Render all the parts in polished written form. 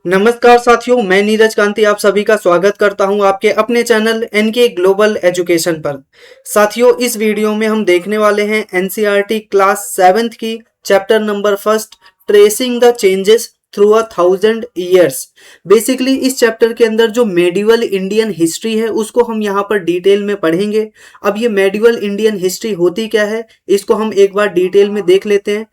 नमस्कार साथियों, मैं नीरज कांति आप सभी का स्वागत करता हूं आपके अपने चैनल एनके ग्लोबल एजुकेशन पर। साथियों, इस वीडियो में हम देखने वाले हैं एनसीईआरटी क्लास 7th की chapter number first, tracing the changes through a 1000 years। Basically इस चैप्टर के अंदर जो मेडिवल इंडियन हिस्ट्री है उसको हम यहाँ पर डिटेल में पढ़ेंगे। अब ये मेडिवल इंडियन हिस्ट्री होती क्या है इसको हम एक बार डिटेल में देख लेते हैं।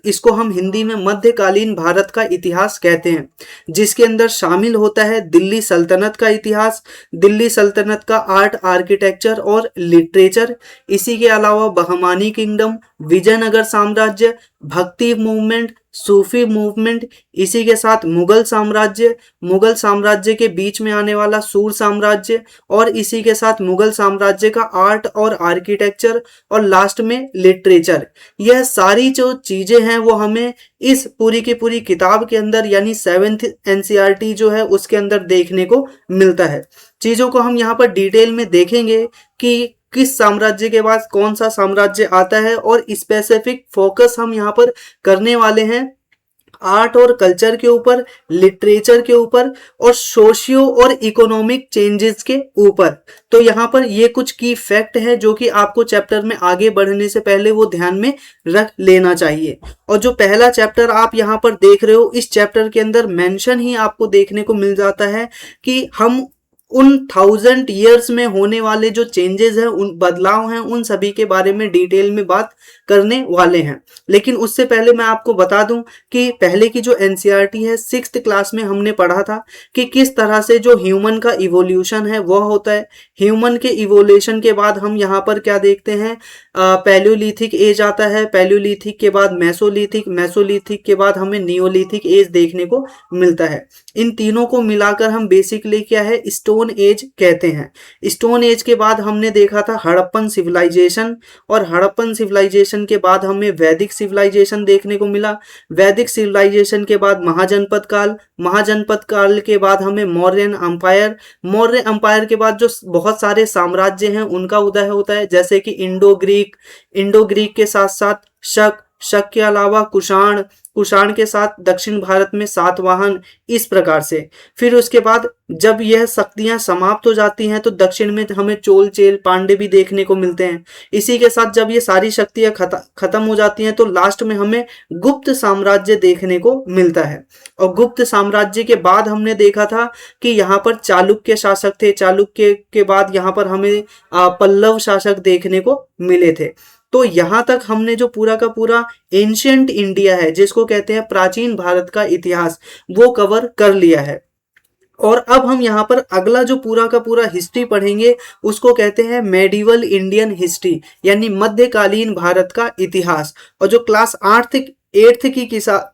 इसको हम हिंदी में मध्यकालीन भारत का इतिहास कहते हैं, जिसके अंदर शामिल होता है दिल्ली सल्तनत का इतिहास, दिल्ली सल्तनत का आर्ट, आर्किटेक्चर और लिटरेचर। इसी के अलावा बहमानी किंगडम, विजयनगर साम्राज्य, भक्ति मूवमेंट, सूफी मूवमेंट, इसी के साथ मुगल साम्राज्य के बीच में आने वाला सूर साम्राज्य, और इसी के साथ मुगल साम्राज्य का आर्ट और आर्किटेक्चर, और लास्ट में लिटरेचर। यह सारी जो चीजें हैं वो हमें इस पूरी की पूरी किताब के अंदर यानी 7th एनसीईआरटी जो है उसके अंदर देखने को मिलता है। चीजों को हम यहाँ पर डिटेल में देखेंगे कि किस साम्राज्य के बाद कौन सा साम्राज्य आता है, और स्पेसिफिक फोकस हम यहाँ पर करने वाले हैं आर्ट और कल्चर के ऊपर, लिटरेचर के ऊपर, और सोशियो और इकोनॉमिक चेंजेस के ऊपर। तो यहाँ पर ये कुछ की फैक्ट है जो कि आपको चैप्टर में आगे बढ़ने से पहले वो ध्यान में रख लेना चाहिए। और जो पहला चैप्टर आप यहाँ पर देख रहे हो, इस चैप्टर के अंदर मेंशन ही आपको देखने को मिल जाता है कि हम उन 1000 years में होने वाले जो चेंजेस हैं, उन बदलाव हैं, उन सभी के बारे में डिटेल में बात करने वाले हैं। लेकिन उससे पहले मैं आपको बता दूं कि पहले की जो एनसीईआरटी है 6th क्लास में हमने पढ़ा था कि किस तरह से जो ह्यूमन का इवोल्यूशन है वह होता है। ह्यूमन के इवोल्यूशन के बाद हम यहाँ पर क्या देखते हैं, पैलियोलिथिक एज आता है, पैलियोलिथिक के बाद मेसोलिथिक, मेसोलिथिक के बाद हमें नियोलिथिक एज देखने को मिलता है। इन तीनों को मिलाकर हम बेसिकली क्या है, स्टोन एज कहते हैं। स्टोन एज के बाद हमने देखा था हड़प्पन सिविलाइजेशन, और हड़प्पन सिविलाइजेशन के बाद हमें वैदिक सिविलाइजेशन देखने को मिला। वैदिक सिविलाइजेशन के बाद महाजनपद काल, महाजनपद काल के बाद हमें मौर्यन अंपायर, मौर्य अंपायर के बाद जो बहुत सारे साम्राज्य हैं उनका उदय होता है, जैसे कि इंडो ग्रीक, इंडो ग्रीक के साथ साथ शक, शक के अलावा कुषाण, कुषाण के साथ दक्षिण भारत में सातवाहन, इस प्रकार से। फिर उसके बाद जब यह शक्तियां समाप्त हो जाती हैं तो दक्षिण में हमें चोल, चेल, पांडे भी देखने को मिलते हैं। इसी के साथ जब ये सारी शक्तियां खत्म हो जाती हैं तो लास्ट में हमें गुप्त साम्राज्य देखने को मिलता है। और गुप्त साम्राज्य के बाद हमने देखा था कि यहाँ पर चालुक्य शासक थे, चालुक्य के बाद यहाँ पर हमें पल्लव शासक देखने को मिले थे। तो यहां तक हमने जो पूरा का पूरा एंशियंट इंडिया है, जिसको कहते हैं प्राचीन भारत का इतिहास, वो कवर कर लिया है। और अब हम यहाँ पर अगला जो पूरा का पूरा हिस्ट्री पढ़ेंगे उसको कहते हैं मेडिवल इंडियन हिस्ट्री, यानी मध्यकालीन भारत का इतिहास। और जो क्लास 8th की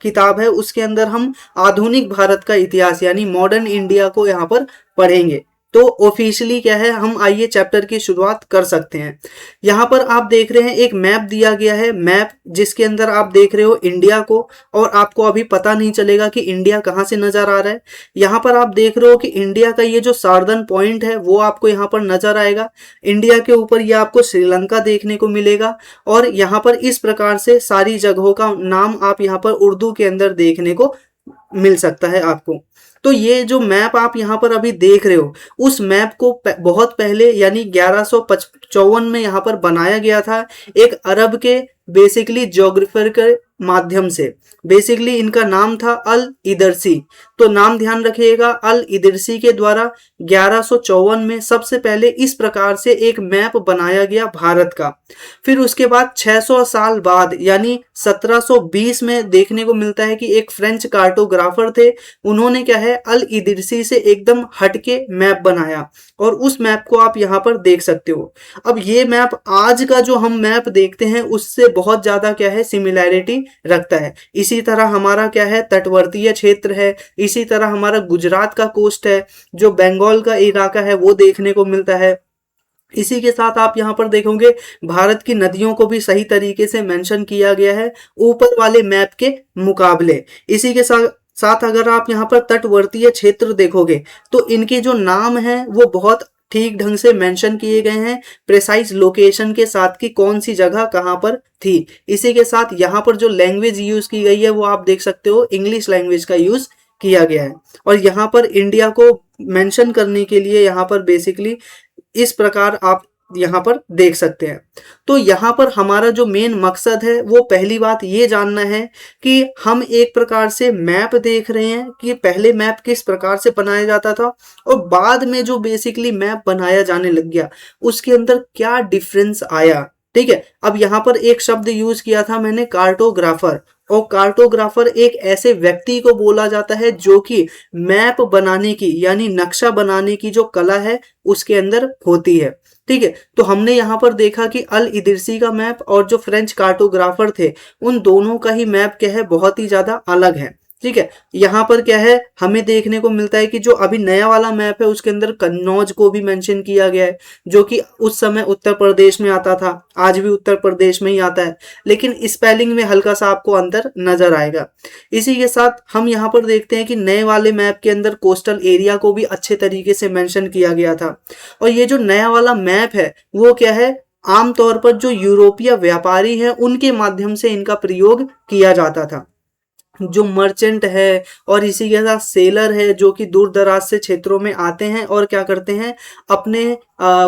किताब है उसके अंदर हम आधुनिक भारत का इतिहास यानी मॉडर्न इंडिया को यहाँ पर पढ़ेंगे। तो ऑफिशियली क्या है, हम आइए चैप्टर की शुरुआत कर सकते हैं। यहाँ पर आप देख रहे हैं एक मैप दिया गया है, मैप जिसके अंदर आप देख रहे हो इंडिया को, और आपको अभी पता नहीं चलेगा कि इंडिया कहाँ से नजर आ रहा है। यहाँ पर आप देख रहे हो कि इंडिया का ये जो सार्दर्न पॉइंट है वो आपको यहाँ पर नजर आएगा। इंडिया के ऊपर ये आपको श्रीलंका देखने को मिलेगा, और यहाँ पर इस प्रकार से सारी जगहों का नाम आप यहाँ पर उर्दू के अंदर देखने को मिल सकता है आपको। तो ये जो मैप आप यहाँ पर अभी देख रहे हो, उस मैप को बहुत पहले यानी 1154 में यहाँ पर बनाया गया था एक अरब के बेसिकली ज्योग्राफर के माध्यम से। बेसिकली इनका नाम था अल इदरसी। तो नाम ध्यान रखिएगा, अल इदरसी के द्वारा 1154 में सबसे पहले इस प्रकार से एक मैप बनाया गया भारत का। फिर उसके बाद 600 साल बाद यानी 1720 में देखने को मिलता है कि एक फ्रेंच कार्टोग्राफर थे, उन्होंने क्या है अल इदरसी से एकदम हटके मैप बनाया, और उस मैप को आप यहाँ पर देख सकते हो। अब ये मैप आज का जो हम मैप देखते हैं उससे बहुत ज्यादा क्या है सिमिलैरिटी रखता है। इसी तरह हमारा क्या है तटवर्तीय क्षेत्र है, इसी तरह हमारा गुजरात का कोस्ट है, जो बंगाल का इलाका है वो देखने को मिलता है। इसी के साथ आप यहाँ पर देखोगे भारत की नदियों को भी सही तरीके से मेंशन किया गया है ऊपर वाले मैप के मुकाबले। इसी के साथ अगर आप यहाँ पर तटवर्तीय क्षेत्र देखोगे तो इनके जो नाम हैं वो बहुत ठीक ढंग से मेंशन किए गए हैं, प्रिसाइज लोकेशन के साथ कि कौन सी जगह कहां पर थी। इसी के साथ यहाँ पर जो लैंग्वेज यूज की गई है वो आप देख सकते हो, इंग्लिश लैंग्वेज का यूज किया गया है। और यहाँ पर इंडिया को मेंशन करने के लिए यहाँ पर बेसिकली इस प्रकार आप यहाँ पर देख सकते हैं। तो यहाँ पर हमारा जो मेन मकसद है वो पहली बात ये जानना है कि हम एक प्रकार से मैप देख रहे हैं कि पहले मैप किस प्रकार से बनाया जाता था और बाद में जो बेसिकली मैप बनाया जाने लग गया उसके अंदर क्या डिफरेंस आया। ठीक है, अब यहाँ पर एक शब्द यूज किया था मैंने, कार्टोग्राफर। और कार्टोग्राफर एक ऐसे व्यक्ति को बोला जाता है जो कि मैप बनाने की यानी नक्शा बनाने की जो कला है उसके अंदर होती है। ठीक है, तो हमने यहाँ पर देखा कि अल इदरिसी का मैप और जो फ्रेंच कार्टोग्राफर थे उन दोनों का ही मैप क्या है बहुत ही ज्यादा अलग है। ठीक है, यहाँ पर क्या है हमें देखने को मिलता है कि जो अभी नया वाला मैप है उसके अंदर कन्नौज को भी मेंशन किया गया है जो कि उस समय उत्तर प्रदेश में आता था, आज भी उत्तर प्रदेश में ही आता है, लेकिन स्पेलिंग में हल्का सा आपको अंतर नजर आएगा। इसी के साथ हम यहाँ पर देखते हैं कि नए वाले मैप के अंदर कोस्टल एरिया को भी अच्छे तरीके से मेंशन किया गया था। और ये जो नया वाला मैप है वो क्या है, आमतौर पर जो यूरोपीय व्यापारी हैं उनके माध्यम से इनका प्रयोग किया जाता था। जो मर्चेंट है और इसी के साथ सेलर है जो कि दूर दराज से क्षेत्रों में आते हैं और क्या करते हैं, अपने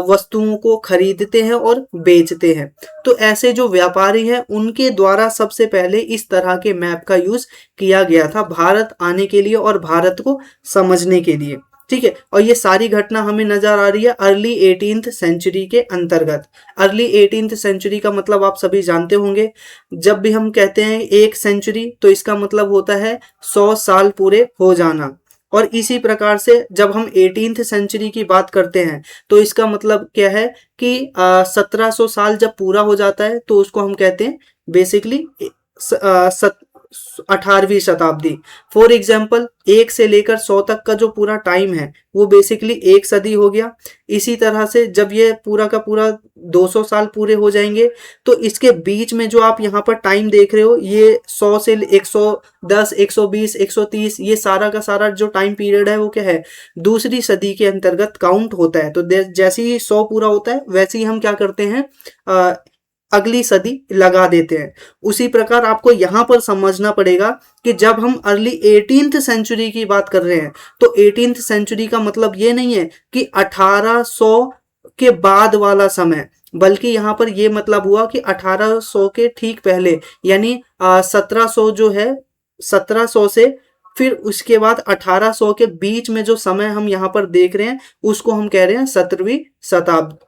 वस्तुओं को खरीदते हैं और बेचते हैं। तो ऐसे जो व्यापारी हैं उनके द्वारा सबसे पहले इस तरह के मैप का यूज किया गया था भारत आने के लिए और भारत को समझने के लिए। ठीक है, और ये सारी घटना हमें नजर आ रही है अर्ली 18th सेंचुरी के अंतर्गत। अर्ली 18th सेंचुरी का मतलब आप सभी जानते होंगे, जब भी हम कहते हैं एक सेंचुरी तो इसका मतलब होता है 100 साल पूरे हो जाना। और इसी प्रकार से जब हम 18th सेंचुरी की बात करते हैं तो इसका मतलब क्या है कि 1700 साल जब पूरा हो जाता है तो उसको हम कहते हैं बेसिकली 18वीं शताब्दी। फॉर एग्जाम्पल 1 से लेकर 100 तक का जो पूरा टाइम है वो बेसिकली 1 सदी हो गया। इसी तरह से जब ये पूरा का पूरा 200 साल पूरे हो जाएंगे तो इसके बीच में जो आप यहाँ पर टाइम देख रहे हो ये 100 से 110, 120, 130 ये सारा का सारा जो टाइम पीरियड है वो क्या है, दूसरी सदी के अंतर्गत काउंट होता है। तो जैसे ही 100 पूरा होता है वैसे ही हम क्या करते हैं, अगली सदी लगा देते हैं। उसी प्रकार आपको यहाँ पर समझना पड़ेगा कि जब हम अर्ली 18th सेंचुरी की बात कर रहे हैं तो 18th सेंचुरी का मतलब ये नहीं है कि 1800 के बाद वाला समय, बल्कि यहाँ पर ये मतलब हुआ कि 1800 के ठीक पहले यानी 1700 जो है 1700 से फिर उसके बाद 1800 के बीच में जो समय हम यहाँ पर देख रहे हैं उसको हम कह रहे हैं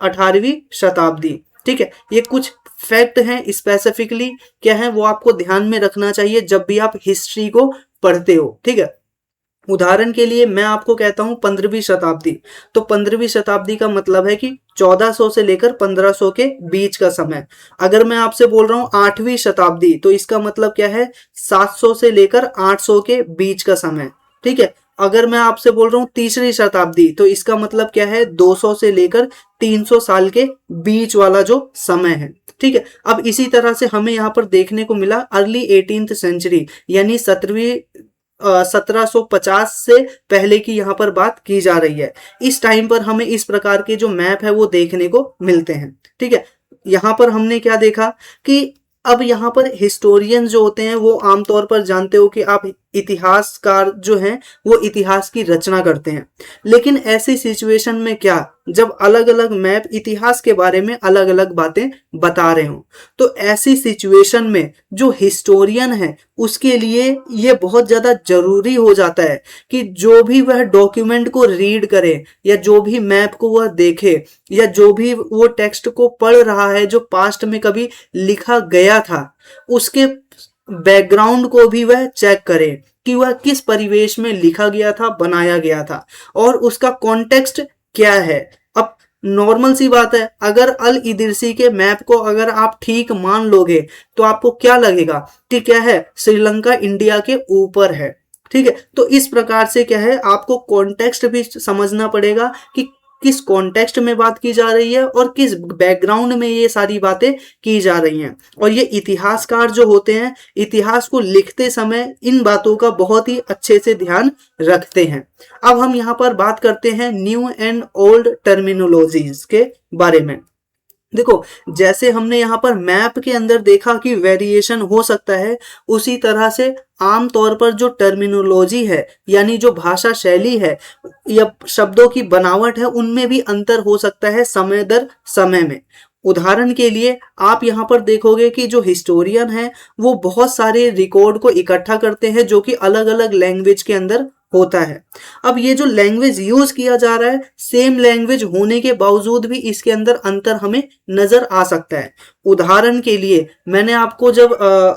18वीं शताब्दी। ठीक है, ये कुछ फैक्ट हैं स्पेसिफिकली क्या है वो आपको ध्यान में रखना चाहिए जब भी आप हिस्ट्री को पढ़ते हो। ठीक है, उदाहरण के लिए मैं आपको कहता हूं 15वीं शताब्दी, तो 15वीं शताब्दी का मतलब है कि 1400 से लेकर 1500 के बीच का समय। अगर मैं आपसे बोल रहा हूं 8वीं शताब्दी तो इसका मतलब क्या है, 700 से लेकर 800 के बीच का समय। ठीक है, अगर मैं आपसे बोल रहा हूँ 3री शताब्दी तो इसका मतलब क्या है, 200 से लेकर 300 साल के बीच वाला जो समय है। ठीक है, अब इसी तरह से हमें यहाँ पर देखने को मिला अर्ली 18th सेंचुरी यानी 1750 से पहले की यहाँ पर बात की जा रही है। इस टाइम पर हमें इस प्रकार के जो मैप है वो देखने को मिलते हैं। ठीक है, यहाँ पर हमने क्या देखा कि अब यहाँ पर हिस्टोरियन जो होते हैं वो आमतौर पर जानते हो कि आप इतिहासकार जो हैं वो इतिहास की रचना करते हैं, लेकिन ऐसी सिचुएशन में क्या, जब अलग अलग मैप इतिहास के बारे में अलग अलग बातें बता रहे हो तो ऐसी सिचुएशन में जो हिस्टोरियन है उसके लिए ये बहुत ज्यादा जरूरी हो जाता है कि जो भी वह डॉक्यूमेंट को रीड करे या जो भी मैप को वह देखे या जो भी वो टेक्स्ट को पढ़ रहा है जो पास्ट में कभी लिखा गया था उसके बैकग्राउंड को भी वह चेक करे कि वह किस परिवेश में लिखा गया था, बनाया गया था और उसका कॉन्टेक्स्ट क्या है। अब नॉर्मल सी बात है, अगर अल इदरिसी के मैप को अगर आप ठीक मान लोगे तो आपको क्या लगेगा कि क्या है, श्रीलंका इंडिया के ऊपर है। ठीक है, तो इस प्रकार से क्या है आपको कॉन्टेक्स्ट भी समझना पड़ेगा कि किस कॉन्टेक्स्ट में बात की जा रही है और किस बैकग्राउंड में ये सारी बातें की जा रही हैं। और ये इतिहासकार जो होते हैं इतिहास को लिखते समय इन बातों का बहुत ही अच्छे से ध्यान रखते हैं। अब हम यहाँ पर बात करते हैं न्यू एंड ओल्ड टर्मिनोलॉजीज के बारे में। देखो, जैसे हमने यहाँ पर मैप के अंदर देखा कि वेरिएशन हो सकता है, उसी तरह से आम तौर पर जो टर्मिनोलॉजी है यानी जो भाषा शैली है या शब्दों की बनावट है, उनमें भी अंतर हो सकता है समय दर समय में। उदाहरण के लिए आप यहाँ पर देखोगे कि जो हिस्टोरियन है वो बहुत सारे रिकॉर्ड को इकट्ठा करते हैं जो कि अलग अलग लैंग्वेज के अंदर होता है। अब ये जो लैंग्वेज यूज किया जा रहा है, सेम लैंग्वेज होने के बावजूद भी इसके अंदर अंतर हमें नजर आ सकता है। उदाहरण के लिए मैंने आपको जब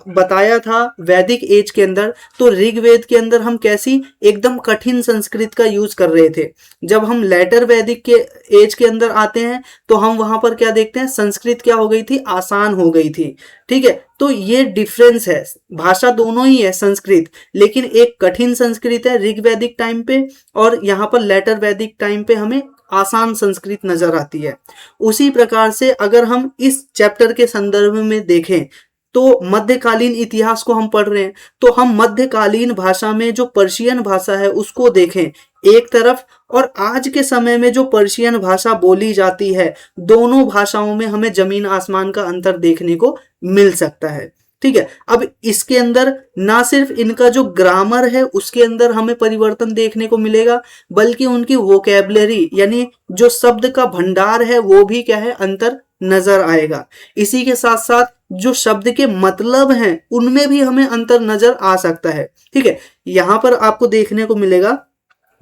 बताया था वैदिक एज के अंदर, तो ऋग्वेद के अंदर हम कैसी एकदम कठिन संस्कृत का यूज कर रहे थे। जब हम लेटर वैदिक के एज के अंदर आते हैं तो हम वहां पर क्या देखते हैं, संस्कृत क्या हो गई थी, आसान हो गई थी। ठीक है, तो ये डिफरेंस है। भाषा दोनों ही है संस्कृत, लेकिन एक कठिन संस्कृत है ऋग वैदिक टाइम पे, और यहाँ पर लेटर वैदिक टाइम पे हमें आसान संस्कृत नजर आती है। उसी प्रकार से अगर हम इस चैप्टर के संदर्भ में देखें तो मध्यकालीन इतिहास को हम पढ़ रहे हैं, तो हम मध्यकालीन भाषा में जो पर्शियन भाषा है उसको देखें एक तरफ, और आज के समय में जो पर्शियन भाषा बोली जाती है, दोनों भाषाओं में हमें जमीन आसमान का अंतर देखने को मिल सकता है। ठीक है, अब इसके अंदर ना सिर्फ इनका जो ग्रामर है उसके अंदर हमें परिवर्तन देखने को मिलेगा, बल्कि उनकी वोकैबुलरी यानी जो शब्द का भंडार है वो भी क्या है, अंतर नजर आएगा। इसी के साथ साथ जो शब्द के मतलब हैं उनमें भी हमें अंतर नजर आ सकता है। ठीक है, यहां पर आपको देखने को मिलेगा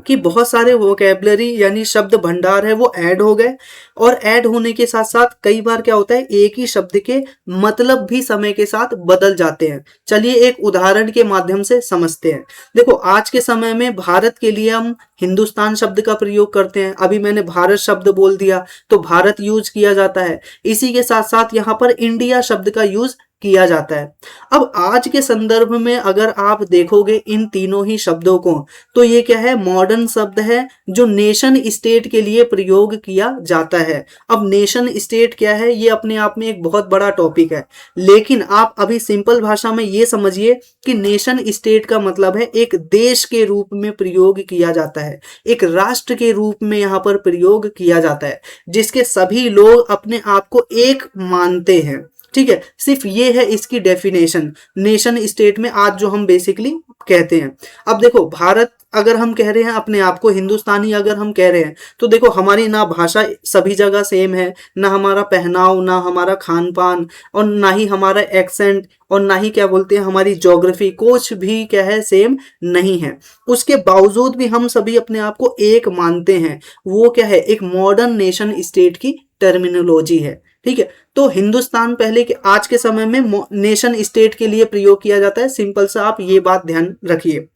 कि बहुत सारे वोकैबुलरी यानी शब्द भंडार है वो ऐड हो गए, और ऐड होने के साथ साथ कई बार क्या होता है, एक ही शब्द के मतलब भी समय के साथ बदल जाते हैं। चलिए एक उदाहरण के माध्यम से समझते हैं। देखो, आज के समय में भारत के लिए हम हिंदुस्तान शब्द का प्रयोग करते हैं। अभी मैंने भारत शब्द बोल दिया तो भारत यूज किया जाता है। इसी के साथ साथ यहाँ पर इंडिया शब्द का यूज किया जाता है। अब आज के संदर्भ में अगर आप देखोगे इन तीनों ही शब्दों को, तो ये क्या है, मॉडर्न शब्द है जो नेशन स्टेट के लिए प्रयोग किया जाता है। अब नेशन स्टेट क्या है, ये अपने आप में एक बहुत बड़ा टॉपिक है, लेकिन आप अभी सिंपल भाषा में ये समझिए कि नेशन स्टेट का मतलब है एक देश के रूप में प्रयोग किया जाता है, एक राष्ट्र के रूप में यहाँ पर प्रयोग किया जाता है, जिसके सभी लोग अपने आप को एक मानते हैं। ठीक है, सिर्फ ये है इसकी डेफिनेशन नेशन स्टेट में आज जो हम बेसिकली कहते हैं। अब देखो, भारत अगर हम कह रहे हैं अपने आप को, हिंदुस्तानी अगर हम कह रहे हैं, तो देखो हमारी ना भाषा सभी जगह सेम है, ना हमारा पहनाव, ना हमारा खान पान, और ना ही हमारा एक्सेंट, और ना ही क्या बोलते हैं हमारी ज्योग्राफी, कुछ भी क्या है सेम नहीं है। उसके बावजूद भी हम सभी अपने आप को एक मानते हैं। वो क्या है, एक मॉडर्न नेशन स्टेट की टर्मिनोलॉजी है। ठीक है, तो हिंदुस्तान पहले के आज के समय में नेशन स्टेट के लिए प्रयोग किया जाता है। सिंपल सा आप ये बात ध्यान रखिए।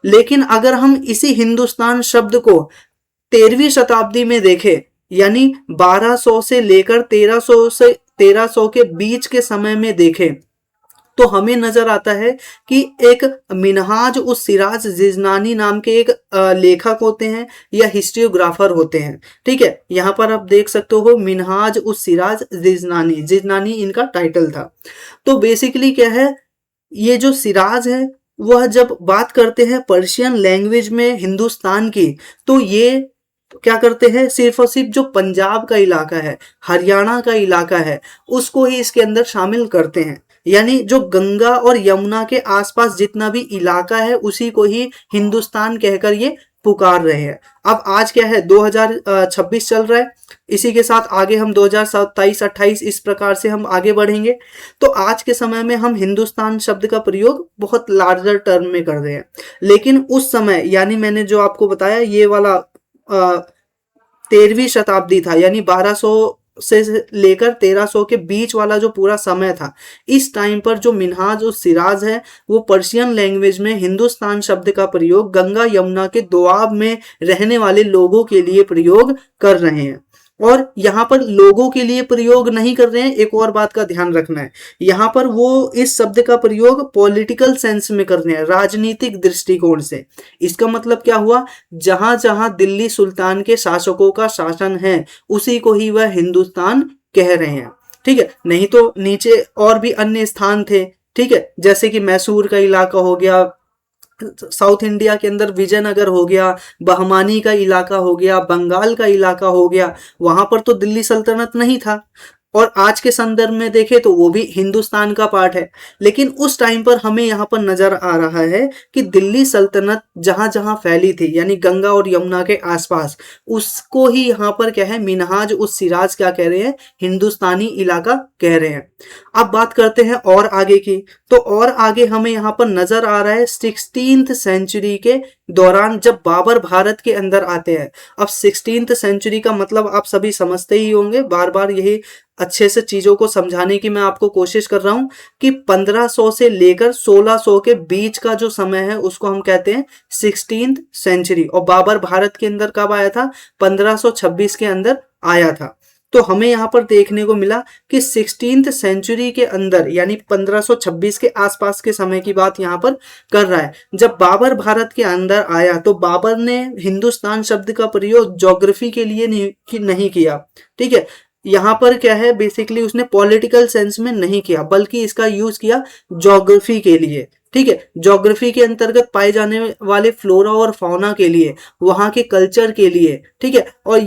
लेकिन अगर हम इसी हिंदुस्तान शब्द को 13वीं शताब्दी में देखें, यानी 1200 से लेकर 1300 के बीच के समय में देखें, तो हमें नजर आता है कि एक मिनहाज उस सिराज जिजनानी नाम के एक लेखक होते हैं या हिस्ट्रियोग्राफर होते हैं। ठीक है, यहाँ पर आप देख सकते हो मिनहाज उस सिराज जिजनानी, जिजनानी इनका टाइटल था। तो बेसिकली क्या है, ये जो सिराज है वह जब बात करते हैं पर्शियन लैंग्वेज में हिंदुस्तान की, तो ये क्या करते हैं, सिर्फ और सिर्फ जो पंजाब का इलाका है, हरियाणा का इलाका है, उसको ही इसके अंदर शामिल करते हैं। यानी जो गंगा और यमुना के आसपास जितना भी इलाका है उसी को ही हिंदुस्तान कहकर ये पुकार रहे हैं। अब आज क्या है, 2026 चल रहा है, इसी के साथ आगे हम 2027-28 इस प्रकार से हम आगे बढ़ेंगे। तो आज के समय में हम हिंदुस्तान शब्द का प्रयोग बहुत लार्जर टर्म में कर रहे हैं, लेकिन उस समय यानी मैंने जो आपको बताया ये वाला 13वीं शताब्दी था, यानी 1200 से लेकर 1300 के बीच वाला जो पूरा समय था, इस टाइम पर जो मिनहाज और सिराज है वो पर्शियन लैंग्वेज में हिंदुस्तान शब्द का प्रयोग गंगा यमुना के दोआब में रहने वाले लोगों के लिए प्रयोग कर रहे हैं। और यहाँ पर लोगों के लिए प्रयोग नहीं कर रहे हैं, एक और बात का ध्यान रखना है, यहाँ पर वो इस शब्द का प्रयोग पॉलिटिकल सेंस में कर रहे हैं, राजनीतिक दृष्टिकोण से। इसका मतलब क्या हुआ, जहां जहां दिल्ली सुल्तान के शासकों का शासन है उसी को ही वह हिंदुस्तान कह रहे हैं। ठीक है, नहीं तो नीचे और भी अन्य स्थान थे। ठीक है, जैसे कि मैसूर का इलाका हो गया, साउथ इंडिया के अंदर विजयनगर हो गया, बहमानी का इलाका हो गया, बंगाल का इलाका हो गया, वहां पर तो दिल्ली सल्तनत नहीं था। और आज के संदर्भ में देखें तो वो भी हिंदुस्तान का पार्ट है। लेकिन उस टाइम पर हमें यहाँ पर नजर आ रहा है कि दिल्ली सल्तनत जहां जहां फैली थी यानी गंगा और यमुना के आसपास, उसको ही यहाँ पर क्या है मिनहाज उस सिराज क्या कह रहे हैं, हिंदुस्तानी इलाका कह रहे हैं। अब बात करते हैं और आगे की, तो और आगे हमें यहाँ पर नजर आ रहा है 16th सेंचुरी के दौरान जब बाबर भारत के अंदर आते हैं। अब 16th सेंचुरी का मतलब आप सभी समझते ही होंगे, बार बार यही अच्छे से चीजों को समझाने की मैं आपको कोशिश कर रहा हूं कि 1500 से लेकर 1600 के बीच का जो समय है उसको हम कहते हैं 16th सेंचुरी। और बाबर भारत के अंदर कब आया था, 1526 के अंदर आया था। तो हमें यहाँ पर देखने को मिला कि 16th सेंचुरी के अंदर यानी 1526 के आसपास के समय की बात यहाँ पर कर रहा है। जब बाबर भारत के अंदर आया तो बाबर ने हिंदुस्तान शब्द का प्रयोग ज्योग्राफी के लिए नहीं किया, ठीक है। यहाँ पर क्या है बेसिकली उसने पॉलिटिकल सेंस में नहीं किया बल्कि इसका यूज किया ज्योग्राफी के लिए, ठीक है। ज्योग्राफी के अंतर्गत पाए जाने वाले फ्लोरा और फौना के लिए, वहां के कल्चर के लिए, ठीक है, और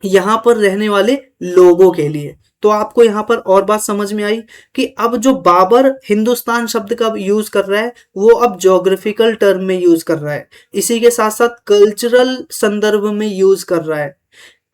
यहाँ पर रहने वाले लोगों के लिए। तो आपको यहाँ पर और बात समझ में आई कि अब जो बाबर हिंदुस्तान शब्द का यूज कर रहा है वो अब ज्योग्राफिकल टर्म में यूज कर रहा है, इसी के साथ साथ कल्चरल संदर्भ में यूज कर रहा है।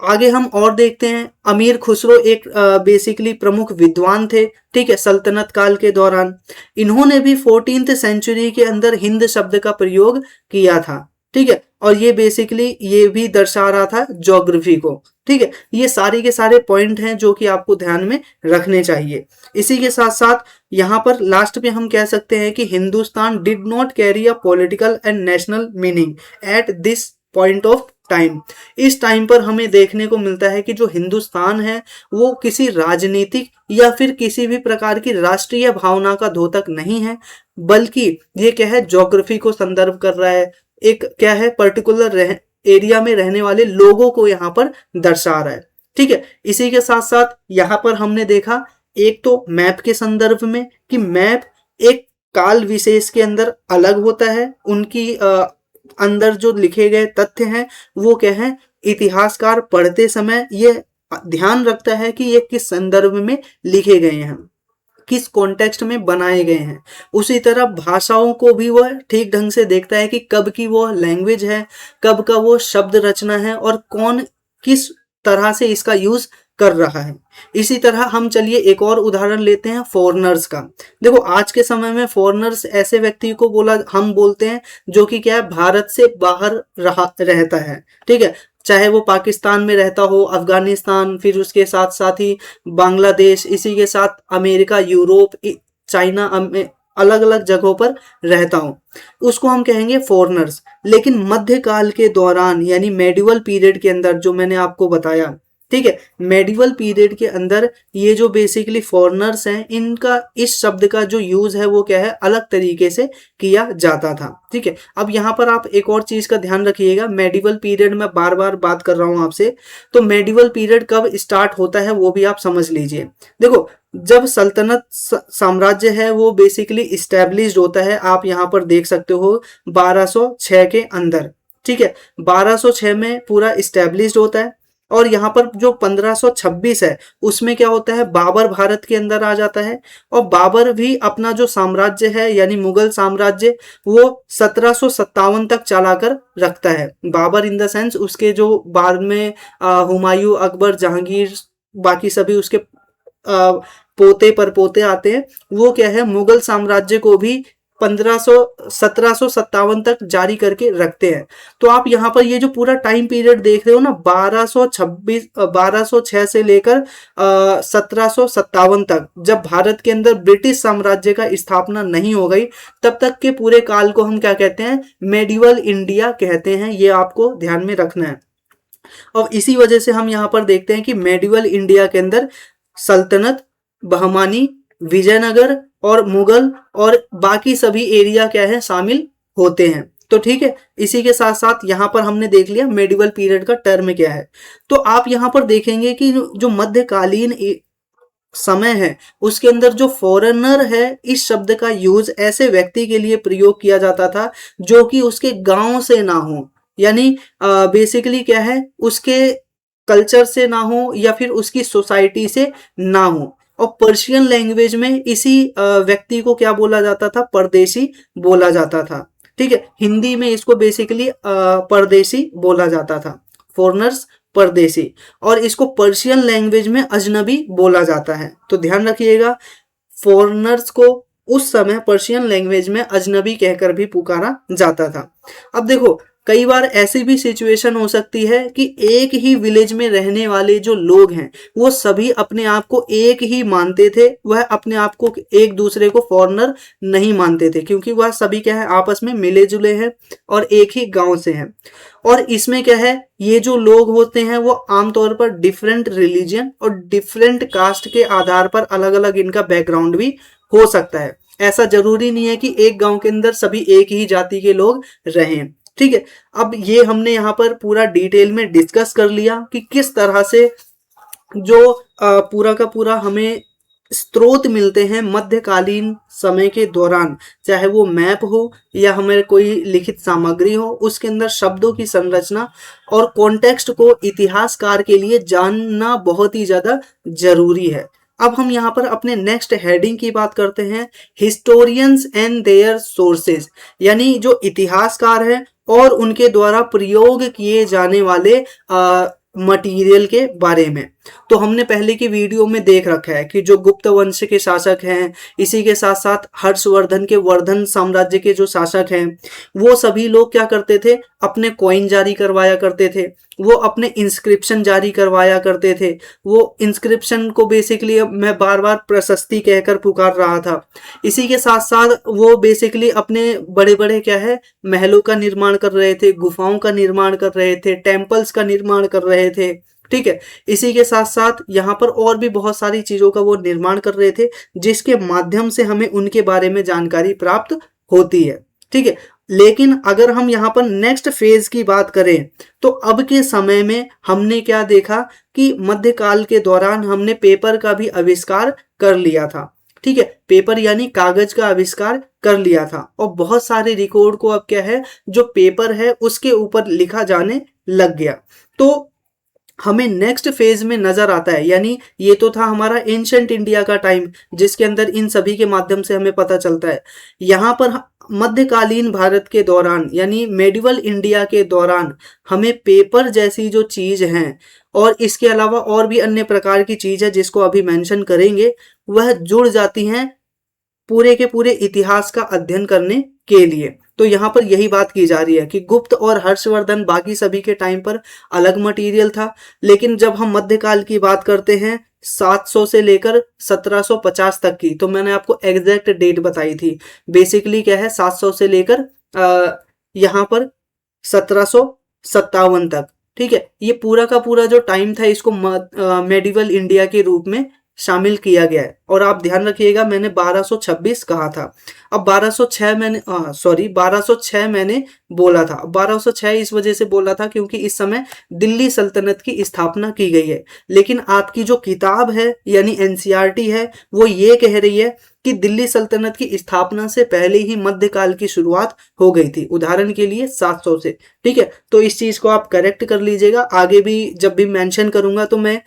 आगे हम और देखते हैं, अमीर खुसरो एक बेसिकली प्रमुख विद्वान थे, ठीक है, सल्तनत काल के दौरान। इन्होंने भी 14th सेंचुरी के अंदर हिंद शब्द का प्रयोग किया था, ठीक है, और ये बेसिकली ये भी दर्शा रहा था ज्योग्राफी को, ठीक है। ये सारे के सारे पॉइंट हैं जो कि आपको ध्यान में रखने चाहिए। इसी के साथ साथ यहाँ पर लास्ट में हम कह सकते हैं कि Hindustan did not carry a political and national meaning at this point of time. इस टाइम पर हमें देखने को मिलता है कि जो हिंदुस्तान है वो किसी राजनीतिक या फिर किसी भी प्रकार की राष्ट्रीय भावना का द्योतक नहीं है, बल्कि ये क्या है ज्योग्राफी को संदर्भ कर रहा है, एक क्या है पर्टिकुलर एरिया में रहने वाले लोगों को यहाँ पर दर्शा रहा है, ठीक है। इसी के साथ साथ यहाँ पर हमने देखा एक तो मैप के संदर्भ में कि मैप एक काल विशेष के अंदर अलग होता है, उनकी अंदर जो लिखे गए तथ्य हैं वो क्या है इतिहासकार पढ़ते समय ये ध्यान रखता है कि ये किस संदर्भ में लिखे गए हैं, किस कॉन्टेक्स्ट में बनाए गए हैं। उसी तरह भाषाओं को भी वह ठीक ढंग से देखता है कि कब की वो लैंग्वेज है, कब का वो शब्द रचना है और कौन किस तरह से इसका यूज कर रहा है। इसी तरह हम चलिए एक और उदाहरण लेते हैं फॉरेनर्स का। देखो आज के समय में फॉरेनर्स ऐसे व्यक्ति को हम बोलते हैं जो कि क्या है भारत से बाहर रहता है, ठीक है, चाहे वो पाकिस्तान में रहता हो, अफगानिस्तान, फिर उसके साथ साथ ही बांग्लादेश, इसी के साथ अमेरिका, यूरोप, चाइना, अलग अलग जगहों पर रहता हो, उसको हम कहेंगे फॉरेनर्स। लेकिन मध्यकाल के दौरान यानी मेडिवल पीरियड के अंदर जो मैंने आपको बताया, ठीक है, मेडिवल पीरियड के अंदर ये जो बेसिकली फॉरेनर्स हैं इनका इस शब्द का जो यूज है वो क्या है अलग तरीके से किया जाता था, ठीक है। अब यहाँ पर आप एक और चीज का ध्यान रखिएगा, मेडिवल पीरियड में बार बार बात कर रहा हूं आपसे, तो मेडिवल पीरियड कब स्टार्ट होता है वो भी आप समझ लीजिए। देखो जब सल्तनत साम्राज्य है वो बेसिकली इस्टेब्लिश्ड होता है, आप यहाँ पर देख सकते हो 1206 के अंदर, ठीक है, 1206 में पूरा इस्टेब्लिश्ड होता है। और यहाँ पर जो 1526 है उसमें क्या होता है बाबर भारत के अंदर आ जाता है, और बाबर भी अपना जो साम्राज्य है यानी मुगल साम्राज्य वो 1757 तक चलाकर रखता है। बाबर इन द सेंस उसके जो बाद में हुमायूं, अकबर, जहांगीर, बाकी सभी उसके पोते पर पोते आते हैं, वो क्या है मुगल साम्राज्य को भी 1757 तक जारी करके रखते हैं। तो आप यहाँ पर ये जो पूरा टाइम पीरियड देख रहे हो ना 1206 से लेकर 1757 तक, जब भारत के अंदर ब्रिटिश साम्राज्य का स्थापना नहीं हो गई तब तक के पूरे काल को हम क्या कहते हैं मेडिवल इंडिया कहते हैं, ये आपको ध्यान में रखना है। और इसी वजह से हम यहाँ पर देखते हैं कि मेडिवल इंडिया के अंदर सल्तनत, बहमानी, विजयनगर और मुगल और बाकी सभी एरिया क्या है शामिल होते हैं। तो ठीक है, इसी के साथ साथ यहाँ पर हमने देख लिया मेडिवल पीरियड का टर्म क्या है। तो आप यहाँ पर देखेंगे कि जो मध्यकालीन समय है उसके अंदर जो फॉरेनर है इस शब्द का यूज ऐसे व्यक्ति के लिए प्रयोग किया जाता था जो कि उसके गांव से ना हो, यानी बेसिकली क्या है उसके कल्चर से ना हो या फिर उसकी सोसाइटी से ना हो। और पर्शियन लैंग्वेज में इसी व्यक्ति को क्या बोला जाता था, परदेशी बोला जाता था। ठीक है, हिंदी में इसको बेसिकली परदेशी बोला जाता था, फॉरेनर्स, परदेशी। और इसको पर्शियन लैंग्वेज में अजनबी बोला जाता है। तो ध्यान रखिएगा, फॉरेनर्स को उस समय पर्शियन लैंग्वेज में अजनबी कहकर भी पुकारा जाता था। अब देखो, कई बार ऐसी भी सिचुएशन हो सकती है कि एक ही विलेज में रहने वाले जो लोग हैं वो सभी अपने आप को एक ही मानते थे, वह अपने आप को एक दूसरे को फॉरेनर नहीं मानते थे, क्योंकि वह सभी क्या है, आपस में मिले जुले हैं और एक ही गांव से हैं। और इसमें क्या है, ये जो लोग होते हैं वो आमतौर पर डिफरेंट रिलीजन और डिफरेंट कास्ट के आधार पर अलग अलग इनका बैकग्राउंड भी हो सकता है। ऐसा जरूरी नहीं है कि एक गांव के अंदर सभी एक ही जाति के लोग रहें। ठीक है, अब ये हमने यहाँ पर पूरा डिटेल में डिस्कस कर लिया कि किस तरह से जो पूरा का पूरा हमें स्रोत मिलते हैं मध्यकालीन समय के दौरान, चाहे वो मैप हो या हमें कोई लिखित सामग्री हो, उसके अंदर शब्दों की संरचना और कॉन्टेक्स्ट को इतिहासकार के लिए जानना बहुत ही ज्यादा जरूरी है। अब हम यहाँ पर अपने नेक्स्ट हेडिंग की बात करते हैं, हिस्टोरियंस एंड देयर सोर्सेज, यानी जो इतिहासकार हैं और उनके द्वारा प्रयोग किए जाने वाले मटेरियल के बारे में। तो हमने पहले की वीडियो में देख रखा है कि जो गुप्त वंश के शासक हैं, इसी के साथ साथ हर्षवर्धन के वर्धन साम्राज्य के जो शासक हैं, वो सभी लोग क्या करते थे, अपने कॉइन जारी करवाया करते थे, वो अपने इंस्क्रिप्शन जारी करवाया करते थे। वो इंस्क्रिप्शन को बेसिकली मैं बार बार प्रशस्ति कहकर पुकार रहा था। इसी के साथ साथ वो बेसिकली अपने बड़े बड़े क्या है, महलों का निर्माण कर रहे थे, गुफाओं का निर्माण कर रहे थे, टेम्पल्स का निर्माण कर रहे थे। ठीक है, इसी के साथ साथ यहाँ पर और भी बहुत सारी चीजों का वो निर्माण कर रहे थे, जिसके माध्यम से हमें उनके बारे में जानकारी प्राप्त होती है। ठीक है, लेकिन अगर हम यहाँ पर नेक्स्ट फेज की बात करें तो अब के समय में हमने क्या देखा कि मध्यकाल के दौरान हमने पेपर का भी आविष्कार कर लिया था। ठीक है, पेपर यानी कागज का आविष्कार कर लिया था और बहुत सारे रिकॉर्ड को अब क्या है, जो पेपर है उसके ऊपर लिखा जाने लग गया। तो हमें नेक्स्ट फेज में नजर आता है, यानी ये तो था हमारा एंशंट इंडिया का टाइम, जिसके अंदर इन सभी के माध्यम से हमें पता चलता है। यहाँ पर मध्यकालीन भारत के दौरान यानी मेडिवल इंडिया के दौरान हमें पेपर जैसी जो चीज हैं और इसके अलावा और भी अन्य प्रकार की चीज है जिसको अभी मेंशन करेंगे, वह जुड़ जाती हैं पूरे के पूरे इतिहास का अध्ययन करने के लिए। तो यहाँ पर यही बात की जा रही है कि गुप्त और हर्षवर्धन बाकी सभी के टाइम पर अलग मटेरियल था, लेकिन जब हम मध्यकाल की बात करते हैं 700 से लेकर 1750 तक की, तो मैंने आपको एग्जैक्ट डेट बताई थी। बेसिकली क्या है, 700 से लेकर यहाँ पर 1757 तक। ठीक है, ये पूरा का पूरा जो टाइम था इसको मेडिवल इंडिया के रूप में शामिल किया गया है। और आप ध्यान रखिएगा, मैंने 1226 कहा था, अब 1206 मैंने बोला था। 1206 इस वजह से बोला था क्योंकि इस समय दिल्ली सल्तनत की स्थापना की गई है, लेकिन आपकी जो किताब है यानी एनसीईआरटी है वो ये कह रही है कि दिल्ली सल्तनत की स्थापना से पहले ही मध्यकाल की शुरुआत हो गई थी, उदाहरण के लिए 700 से। ठीक है, तो इस चीज को आप करेक्ट कर लीजिएगा, आगे भी जब भी मेंशन करूंगा तो मैं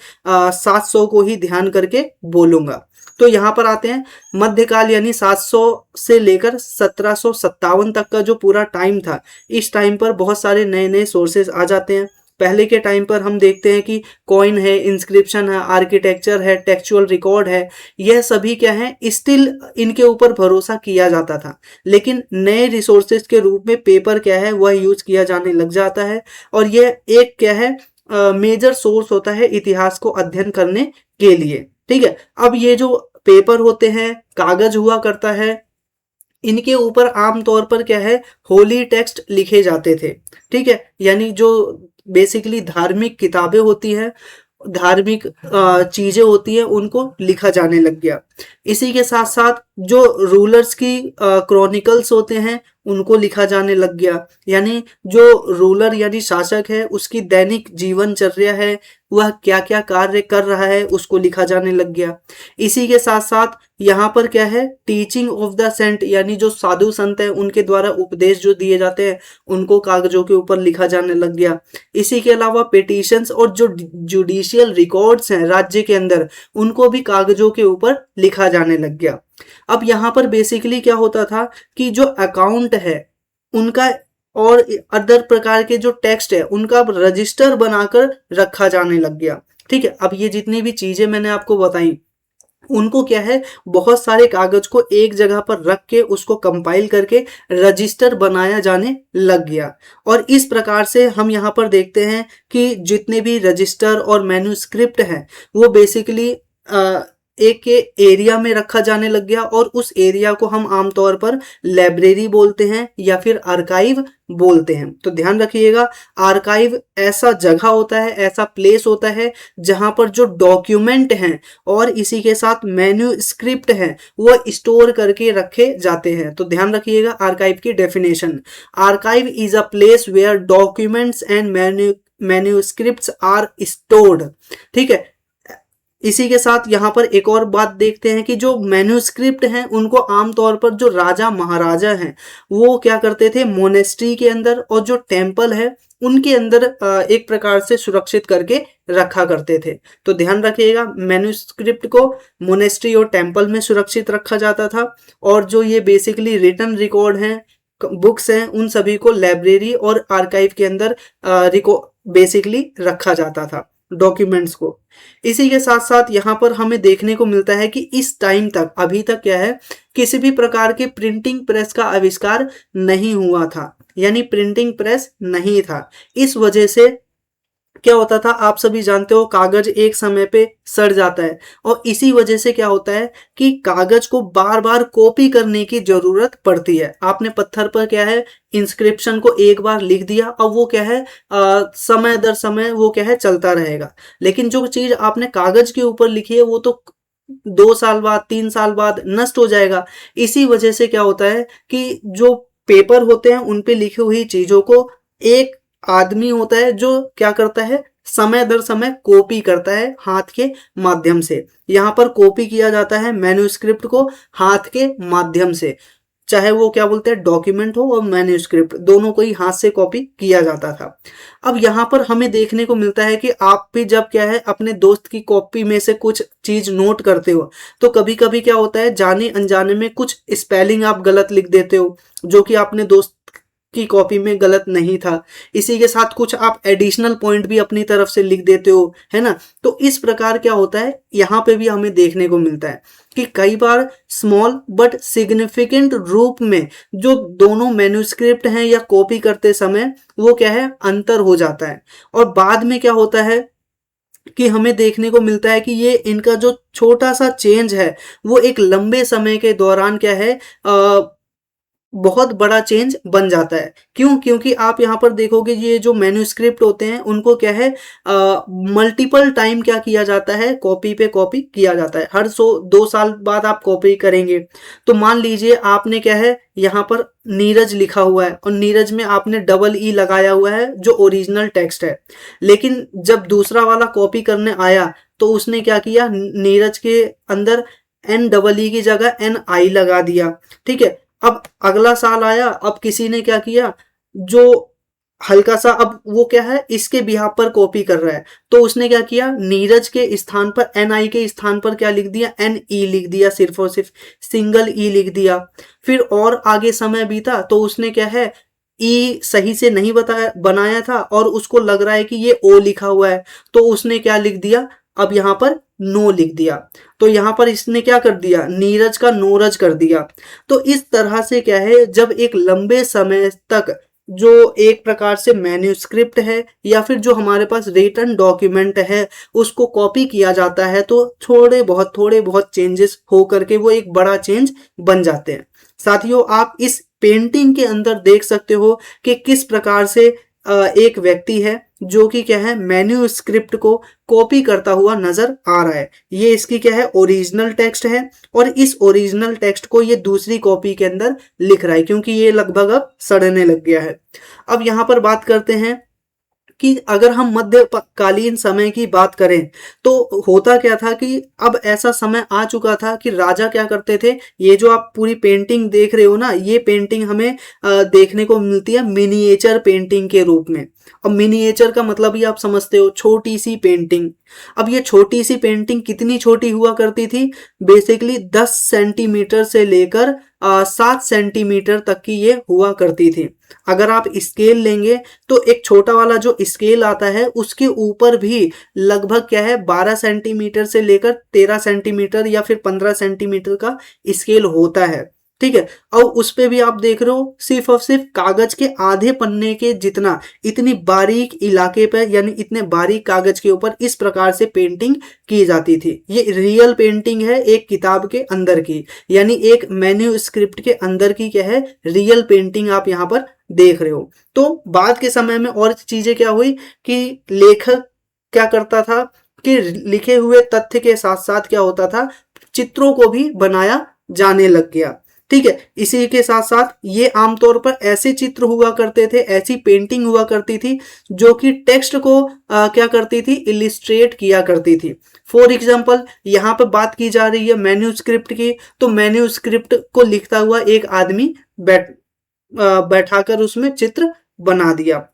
700 को ही ध्यान करके बोलूंगा। तो यहाँ पर आते हैं, मध्यकाल यानी 700 से लेकर 1757 तक का जो पूरा टाइम था, इस टाइम पर बहुत सारे नए नए सोर्सेज आ जाते हैं। पहले के टाइम पर हम देखते हैं कि कॉइन है, इंस्क्रिप्शन है, आर्किटेक्चर है, टेक्सचुअल रिकॉर्ड है, यह सभी क्या है, स्टिल इनके ऊपर भरोसा किया जाता था। लेकिन नए रिसोर्सेज के रूप में पेपर क्या है वह यूज किया जाने लग जाता है, और यह एक क्या है मेजर सोर्स होता है इतिहास को अध्ययन करने के लिए। ठीक है, अब ये जो पेपर होते हैं, कागज हुआ करता है, इनके ऊपर आमतौर पर क्या है, होली टेक्स्ट लिखे जाते थे। ठीक है, यानी जो बेसिकली धार्मिक किताबें होती हैं, धार्मिक चीजें होती हैं, उनको लिखा जाने लग गया। इसी के साथ साथ जो रूलर्स की क्रॉनिकल्स होते हैं उनको लिखा जाने लग गया, यानी जो रूलर यानी शासक है उसकी दैनिक जीवनचर्या है, वह क्या क्या कार्य कर रहा है उसको लिखा जाने लग गया। इसी के साथ साथ यहाँ पर क्या है, टीचिंग ऑफ द सेंट यानी जो साधु संत है उनके द्वारा उपदेश जो दिए जाते हैं उनको कागजों के ऊपर लिखा जाने लग गया। इसी के अलावा पिटीशंस और जो जुडिशियल रिकॉर्ड्स हैं राज्य के अंदर उनको भी कागजों के ऊपर लिखा जाने लग गया। अब यहाँ पर बेसिकली क्या होता था कि जो अकाउंट है उनका और अदर प्रकार के जो टेक्स्ट है उनका रजिस्टर बनाकर रखा जाने लग गया। ठीक है, अब ये जितनी भी चीजें मैंने आपको बताई उनको क्या है, बहुत सारे कागज को एक जगह पर रख के उसको कंपाइल करके रजिस्टर बनाया जाने लग गया। और इस प्रकार से हम यहाँ पर देखते हैं कि जितने भी रजिस्टर और मैन्युस्क्रिप्ट हैं वो बेसिकली एक एरिया में रखा जाने लग गया, और उस एरिया को हम आमतौर पर लाइब्रेरी बोलते हैं या फिर आर्काइव बोलते हैं। तो ध्यान रखिएगा, आर्काइव ऐसा जगह होता है, ऐसा प्लेस होता है जहां पर जो डॉक्यूमेंट हैं और इसी के साथ मैन्युस्क्रिप्ट हैं वो स्टोर करके रखे जाते हैं। तो ध्यान रखिएगा आर्काइव की definition, archive is a place where documents and manuscripts are stored. ठीक है, इसी के साथ यहाँ पर एक और बात देखते हैं कि जो मैन्युस्क्रिप्ट हैं उनको आमतौर पर जो राजा महाराजा हैं वो क्या करते थे, मोनेस्ट्री के अंदर और जो टेम्पल है उनके अंदर एक प्रकार से सुरक्षित करके रखा करते थे। तो ध्यान रखिएगा मैन्युस्क्रिप्ट को मोनेस्ट्री और टेम्पल में सुरक्षित रखा जाता था, और जो ये बेसिकली रिटन रिकॉर्ड हैं, बुक्स हैं, उन सभी को लाइब्रेरी और आर्काइव के अंदर बेसिकली रखा जाता था डॉक्यूमेंट्स को। इसी के साथ साथ यहाँ पर हमें देखने को मिलता है कि इस टाइम तक अभी तक क्या है, किसी भी प्रकार के प्रिंटिंग प्रेस का आविष्कार नहीं हुआ था, यानी प्रिंटिंग प्रेस नहीं था। इस वजह से क्या होता था, आप सभी जानते हो कागज एक समय पे सड़ जाता है, और इसी वजह से क्या होता है कि कागज को बार बार कॉपी करने की जरूरत पड़ती है। आपने पत्थर पर क्या है इंस्क्रिप्शन को एक बार लिख दिया, अब वो क्या है समय दर समय वो क्या है चलता रहेगा, लेकिन जो चीज आपने कागज के ऊपर लिखी है वो तो 2 साल बाद 3 साल बाद नष्ट हो जाएगा। इसी वजह से क्या होता है कि जो पेपर होते हैं उन पे लिखी हुई चीजों को एक आदमी होता है जो क्या करता है, समय दर समय कॉपी करता है हाथ के माध्यम से। यहाँ पर कॉपी किया जाता है मैन्युस्क्रिप्ट को हाथ के माध्यम से, चाहे वो क्या बोलते हैं डॉक्यूमेंट हो और मैन्युस्क्रिप्ट, दोनों को ही हाथ से कॉपी किया जाता था। अब यहाँ पर हमें देखने को मिलता है कि आप भी जब क्या है अपने दोस्त की कॉपी में से कुछ चीज नोट करते हो तो कभी कभी क्या होता है जाने अनजाने में कुछ स्पेलिंग आप गलत लिख देते हो जो कि आपने दोस्त की कॉपी में गलत नहीं था। इसी के साथ कुछ आप एडिशनल पॉइंट भी अपनी तरफ से लिख देते हो, है ना। तो इस प्रकार क्या होता है यहाँ पे भी हमें देखने को मिलता है कि कई बार स्मॉल बट सिग्निफिकेंट रूप में जो दोनों मैन्युस्क्रिप्ट हैं या कॉपी करते समय वो क्या है अंतर हो जाता है, और बाद में क्या होता है कि हमें देखने को मिलता है कि ये इनका जो छोटा सा चेंज है वो एक लंबे समय के दौरान क्या है बहुत बड़ा चेंज बन जाता है। क्यों? क्योंकि आप यहाँ पर देखोगे ये जो मैन्युस्क्रिप्ट होते हैं उनको क्या है मल्टीपल टाइम क्या किया जाता है, कॉपी पे कॉपी किया जाता है। हर 2 साल बाद आप कॉपी करेंगे तो मान लीजिए आपने क्या है यहाँ पर नीरज लिखा हुआ है और नीरज में आपने डबल ई लगाया हुआ है जो ओरिजिनल टेक्स्ट है, लेकिन जब दूसरा वाला कॉपी करने आया तो उसने क्या किया, नीरज के अंदर एन डबल ई की जगह एन आई लगा दिया। ठीक है, अब अगला साल आया, अब किसी ने क्या किया जो हल्का सा अब वो क्या है इसके बिहाफ पर कॉपी कर रहा है तो उसने क्या किया नीरज के स्थान पर एन आई के स्थान पर क्या लिख दिया एन ई लिख दिया, सिर्फ और सिर्फ सिंगल ई लिख दिया। फिर और आगे समय बीता तो उसने क्या है ई सही से नहीं बनाया था और उसको लग रहा है कि ये ओ लिखा हुआ है तो उसने क्या लिख दिया, अब यहाँ पर नो लिख दिया। तो यहाँ पर इसने क्या कर दिया, नीरज का नोरज कर दिया। तो इस तरह से क्या है जब एक लंबे समय तक जो एक प्रकार से मैन्युस्क्रिप्ट है या फिर जो हमारे पास रिटन डॉक्यूमेंट है उसको कॉपी किया जाता है तो थोड़े बहुत चेंजेस हो करके वो एक बड़ा चेंज बन जाते हैं। साथियों आप इस पेंटिंग के अंदर देख सकते हो कि किस प्रकार से एक व्यक्ति है जो कि क्या है मैन्यूस्क्रिप्ट को कॉपी करता हुआ नजर आ रहा है। ये इसकी क्या है ओरिजिनल टेक्स्ट है और इस ओरिजिनल टेक्स्ट को ये दूसरी कॉपी के अंदर लिख रहा है क्योंकि ये लगभग अब सड़ने लग गया है। अब यहाँ पर बात करते हैं कि अगर हम मध्यकालीन समय की बात करें तो होता क्या था कि अब ऐसा समय आ चुका था कि राजा क्या करते थे, ये जो आप पूरी पेंटिंग देख रहे हो ना, ये पेंटिंग हमें देखने को मिलती है मिनिएचर पेंटिंग के रूप में। अब मिनिएचर का मतलब ही आप समझते हो, छोटी सी पेंटिंग। अब ये छोटी सी पेंटिंग कितनी छोटी हुआ करती थी, बेसिकली 10 सेंटीमीटर से लेकर 7 सेंटीमीटर तक की ये हुआ करती थी। अगर आप स्केल लेंगे तो एक छोटा वाला जो स्केल आता है उसके ऊपर भी लगभग क्या है 12 सेंटीमीटर से लेकर 13 सेंटीमीटर या फिर 15 सेंटीमीटर का स्केल होता है। ठीक है, और उस पे भी आप देख रहे हो सिर्फ और सिर्फ कागज के आधे पन्ने के जितना, इतनी बारीक इलाके पर यानी इतने बारीक कागज के ऊपर इस प्रकार से पेंटिंग की जाती थी। ये रियल पेंटिंग है एक किताब के अंदर की, यानी एक मैन्यूस्क्रिप्ट के अंदर की क्या है रियल पेंटिंग आप यहाँ पर देख रहे हो। तो बाद के समय में और चीजें क्या हुई कि लेखक क्या करता था कि लिखे हुए तथ्य के साथ साथ क्या होता था, चित्रों को भी बनाया जाने लग गया। ठीक है, इसी के साथ साथ ये आमतौर पर ऐसे चित्र हुआ करते थे, ऐसी पेंटिंग हुआ करती थी जो कि टेक्स्ट को क्या करती थी, इलिस्ट्रेट किया करती थी। फॉर एग्जाम्पल यहाँ पर बात की जा रही है मैन्यूस्क्रिप्ट की, तो मैन्यूस्क्रिप्ट को लिखता हुआ एक आदमी बैठाकर उसमें चित्र बना दिया।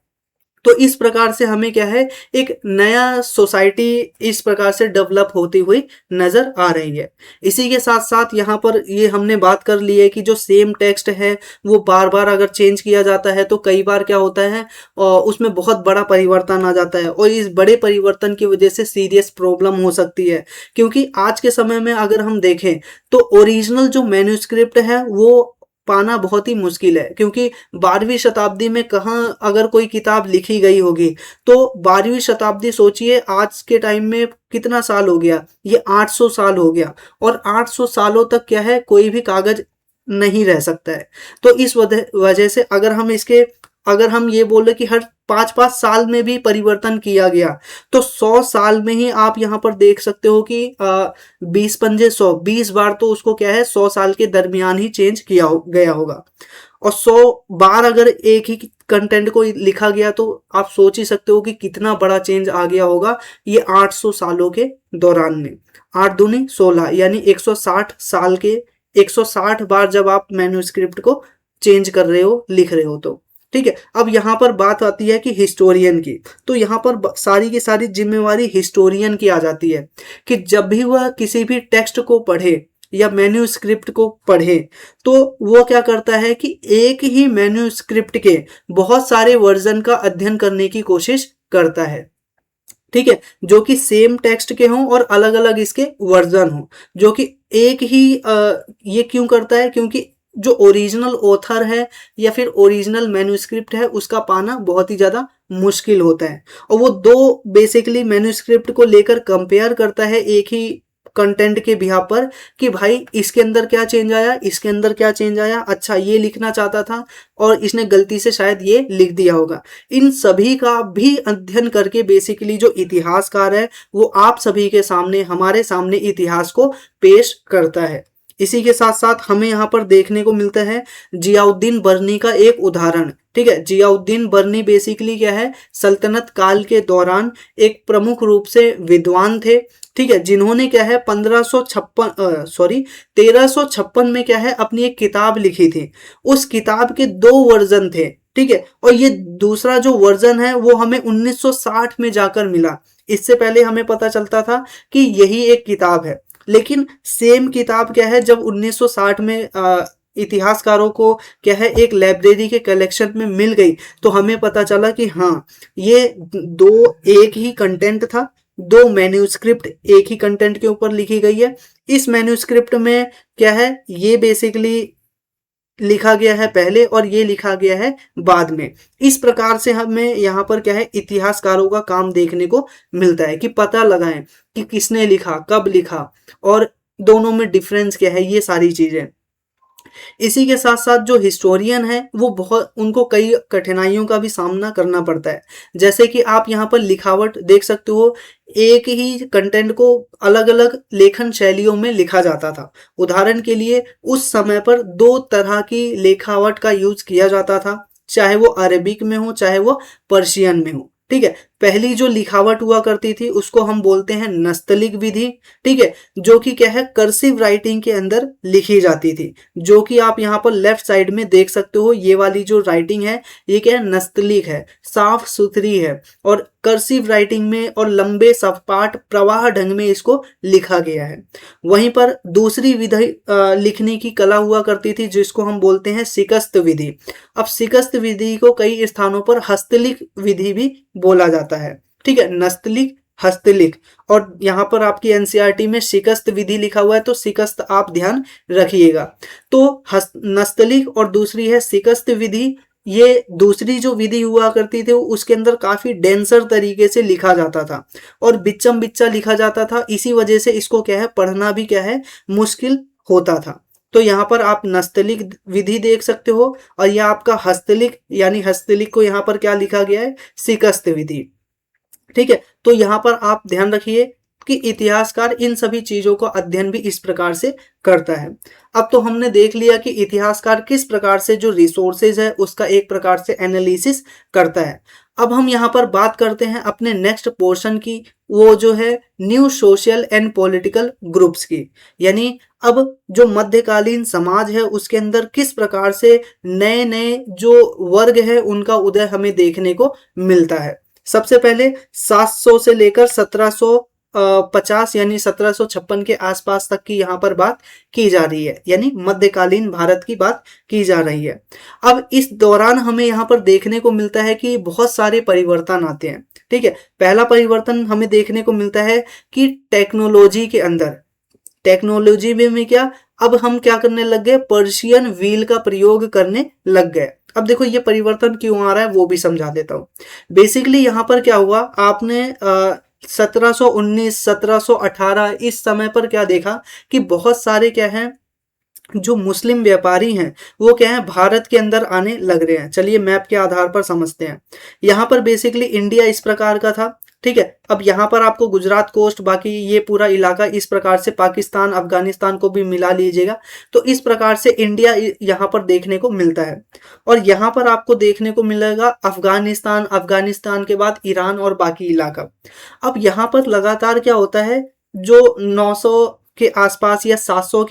तो इस प्रकार से हमें क्या है एक नया सोसाइटी इस प्रकार से डेवलप होती हुई नजर आ रही है। इसी के साथ साथ यहाँ पर ये हमने बात कर ली है कि जो सेम टेक्स्ट है वो बार बार अगर चेंज किया जाता है तो कई बार क्या होता है उसमें बहुत बड़ा परिवर्तन आ जाता है और इस बड़े परिवर्तन की वजह से सीरियस प्रॉब्लम हो सकती है। क्योंकि आज के समय में अगर हम देखें तो ओरिजिनल जो मैन्यूस्क्रिप्ट है वो पाना बहुत ही मुश्किल है, क्योंकि 12वीं शताब्दी में कहाँ अगर कोई किताब लिखी गई होगी तो 12वीं शताब्दी सोचिए आज के टाइम में कितना साल हो गया, ये 800 साल हो गया और 800 सालों तक क्या है कोई भी कागज नहीं रह सकता है। तो इस वजह से अगर हम ये बोले कि हर 5-5 साल में भी परिवर्तन किया गया तो 100 साल में ही आप यहाँ पर देख सकते हो कि 20 पंजे 100, 20 बार तो उसको क्या है 100 साल के दरमियान ही चेंज किया गया होगा। और 100 बार अगर एक ही कंटेंट को लिखा गया तो आप सोच ही सकते हो कि कितना बड़ा चेंज आ गया होगा ये 800 सालों के दौरान में। 8 दूनी 16 यानी 160 साल के 160 बार जब आप मैन्यूस्क्रिप्ट को चेंज कर रहे हो, लिख रहे हो तो ठीक है। अब यहाँ पर बात आती है कि हिस्टोरियन की, तो यहाँ पर सारी की सारी जिम्मेवारी हिस्टोरियन की आ जाती है कि जब भी वह किसी भी टेक्स्ट को पढ़े या मैन्यूस्क्रिप्ट को पढ़े तो वो क्या करता है कि एक ही मैन्यूस्क्रिप्ट के बहुत सारे वर्जन का अध्ययन करने की कोशिश करता है। ठीक है, जो कि सेम टेक्स्ट के हों और अलग अलग इसके वर्जन हों, जो कि एक ही ये क्यों करता है, क्योंकि जो ओरिजिनल ऑथर है या फिर ओरिजिनल मैन्यूस्क्रिप्ट है उसका पाना बहुत ही ज़्यादा मुश्किल होता है और वो दो बेसिकली मैन्यूस्क्रिप्ट को लेकर कंपेयर करता है एक ही कंटेंट के बिहाफ पर कि भाई इसके अंदर क्या चेंज आया, इसके अंदर क्या चेंज आया, अच्छा ये लिखना चाहता था और इसने गलती से शायद ये लिख दिया होगा। इन सभी का भी अध्ययन करके बेसिकली जो इतिहासकार है वो आप सभी के सामने हमारे सामने इतिहास को पेश करता है। इसी के साथ साथ हमें यहाँ पर देखने को मिलता है जियाउद्दीन बर्नी का एक उदाहरण। ठीक है, जियाउद्दीन बर्नी बेसिकली क्या है सल्तनत काल के दौरान एक प्रमुख रूप से विद्वान थे। ठीक है, जिन्होंने क्या है 1356 में क्या है अपनी एक किताब लिखी थी। उस किताब के 2 वर्जन थे। ठीक है, और ये दूसरा जो वर्जन है वो हमें 1960 में जाकर मिला। इससे पहले हमें पता चलता था कि यही एक किताब है, लेकिन सेम किताब क्या है जब 1960 में इतिहासकारों को क्या है एक लाइब्रेरी के कलेक्शन में मिल गई तो हमें पता चला कि हाँ ये एक ही कंटेंट था, 2 मैन्यूस्क्रिप्ट एक ही कंटेंट के ऊपर लिखी गई है। इस मैन्यूस्क्रिप्ट में क्या है ये बेसिकली लिखा गया है पहले और ये लिखा गया है बाद में। इस प्रकार से हमें यहाँ पर क्या है इतिहासकारों का काम देखने को मिलता है कि पता लगाएं कि किसने लिखा, कब लिखा और दोनों में डिफरेंस क्या है, ये सारी चीजें। इसी के साथ साथ जो हिस्टोरियन है वो बहुत उनको कई कठिनाइयों का भी सामना करना पड़ता है। जैसे कि आप यहाँ पर लिखावट देख सकते हो, एक ही कंटेंट को अलग अलग लेखन शैलियों में लिखा जाता था। उदाहरण के लिए उस समय पर दो तरह की लिखावट का यूज किया जाता था, चाहे वो अरेबिक में हो चाहे वो पर्शियन में हो। ठीक है, पहली जो लिखावट हुआ करती थी उसको हम बोलते हैं नस्तलिक विधि। ठीक है, जो कि क्या है, कर्सिव राइटिंग के अंदर लिखी जाती थी, जो कि आप यहाँ पर लेफ्ट साइड में देख सकते हो। ये वाली जो राइटिंग है ये क्या है, नस्तलिक है, साफ सुथरी है और कर्सिव राइटिंग में और लंबे सपाट प्रवाह ढंग में इसको लिखा गया है। वहीं पर दूसरी विधि लिखने की कला हुआ करती थी जिसको हम बोलते हैं शिकस्त विधि। अब शिकस्त विधि को कई स्थानों पर हस्तलिख विधि भी बोला जाता है। ठीक है, नस्तलिक, हस्तलिख, और यहाँ पर आपकी एनसीईआरटी में शिकस्त विधि लिखा हुआ है तो शिकस्त आप ध्यान रखिएगा। तो नस्तलिक और दूसरी है शिकस्त विधि। ये दूसरी जो विधि हुआ करती थी उसके अंदर काफी डेंसर तरीके से लिखा जाता था और बिच्चम बिच्चा लिखा जाता था। इसी वजह से इसको क्या है, पढ़ना भी क्या है, मुश्किल होता था। तो यहाँ पर आप नस्तलिक विधि देख सकते हो और यह आपका हस्तलिख, यानी हस्तलिख को यहाँ पर क्या लिखा गया है, शिकस्त विधि। ठीक है, तो यहाँ पर आप ध्यान रखिए कि इतिहासकार इन सभी चीजों का अध्ययन भी इस प्रकार से करता है। अब तो हमने देख लिया कि इतिहासकार किस प्रकार से जो रिसोर्सेज है उसका एक प्रकार से एनालिसिस करता है। अब हम यहाँ पर बात करते हैं अपने नेक्स्ट पोर्शन की, वो जो है new social and political groups की। यानी अब जो मध्यकालीन समाज है उसके अंदर किस प्रकार से नए नए जो वर्ग है उनका उदय हमें देखने को मिलता है। सबसे पहले 700 से लेकर 1750 यानी 1756 के आसपास तक की यहाँ पर बात की जा रही है, यानी मध्यकालीन भारत की बात की जा रही है। अब इस दौरान हमें यहाँ पर देखने को मिलता है कि बहुत सारे परिवर्तन आते हैं। ठीक है, पहला परिवर्तन हमें देखने को मिलता है कि टेक्नोलॉजी के अंदर, टेक्नोलॉजी में क्या, अब हम क्या करने लग गए, पर्शियन व्हील का प्रयोग करने लग गए। अब देखो ये परिवर्तन क्यों आ रहा है वो भी समझा देता हूँ। बेसिकली यहाँ पर क्या हुआ, आपने 1719, 1718 इस समय पर क्या देखा कि बहुत सारे क्या है जो मुस्लिम व्यापारी हैं वो क्या है, भारत के अंदर आने लग रहे हैं। चलिए मैप के आधार पर समझते हैं। यहाँ पर बेसिकली इंडिया इस प्रकार का था। ठीक है, अब यहाँ पर आपको गुजरात कोस्ट, बाकी ये पूरा इलाका इस प्रकार से, पाकिस्तान अफगानिस्तान को भी मिला लीजिएगा, तो इस प्रकार से इंडिया यहाँ पर देखने को मिलता है। और यहाँ पर आपको देखने को मिलेगा अफगानिस्तान, अफगानिस्तान के बाद ईरान और बाकी इलाका। अब यहाँ पर लगातार क्या होता है, जो 900 के आसपास या 700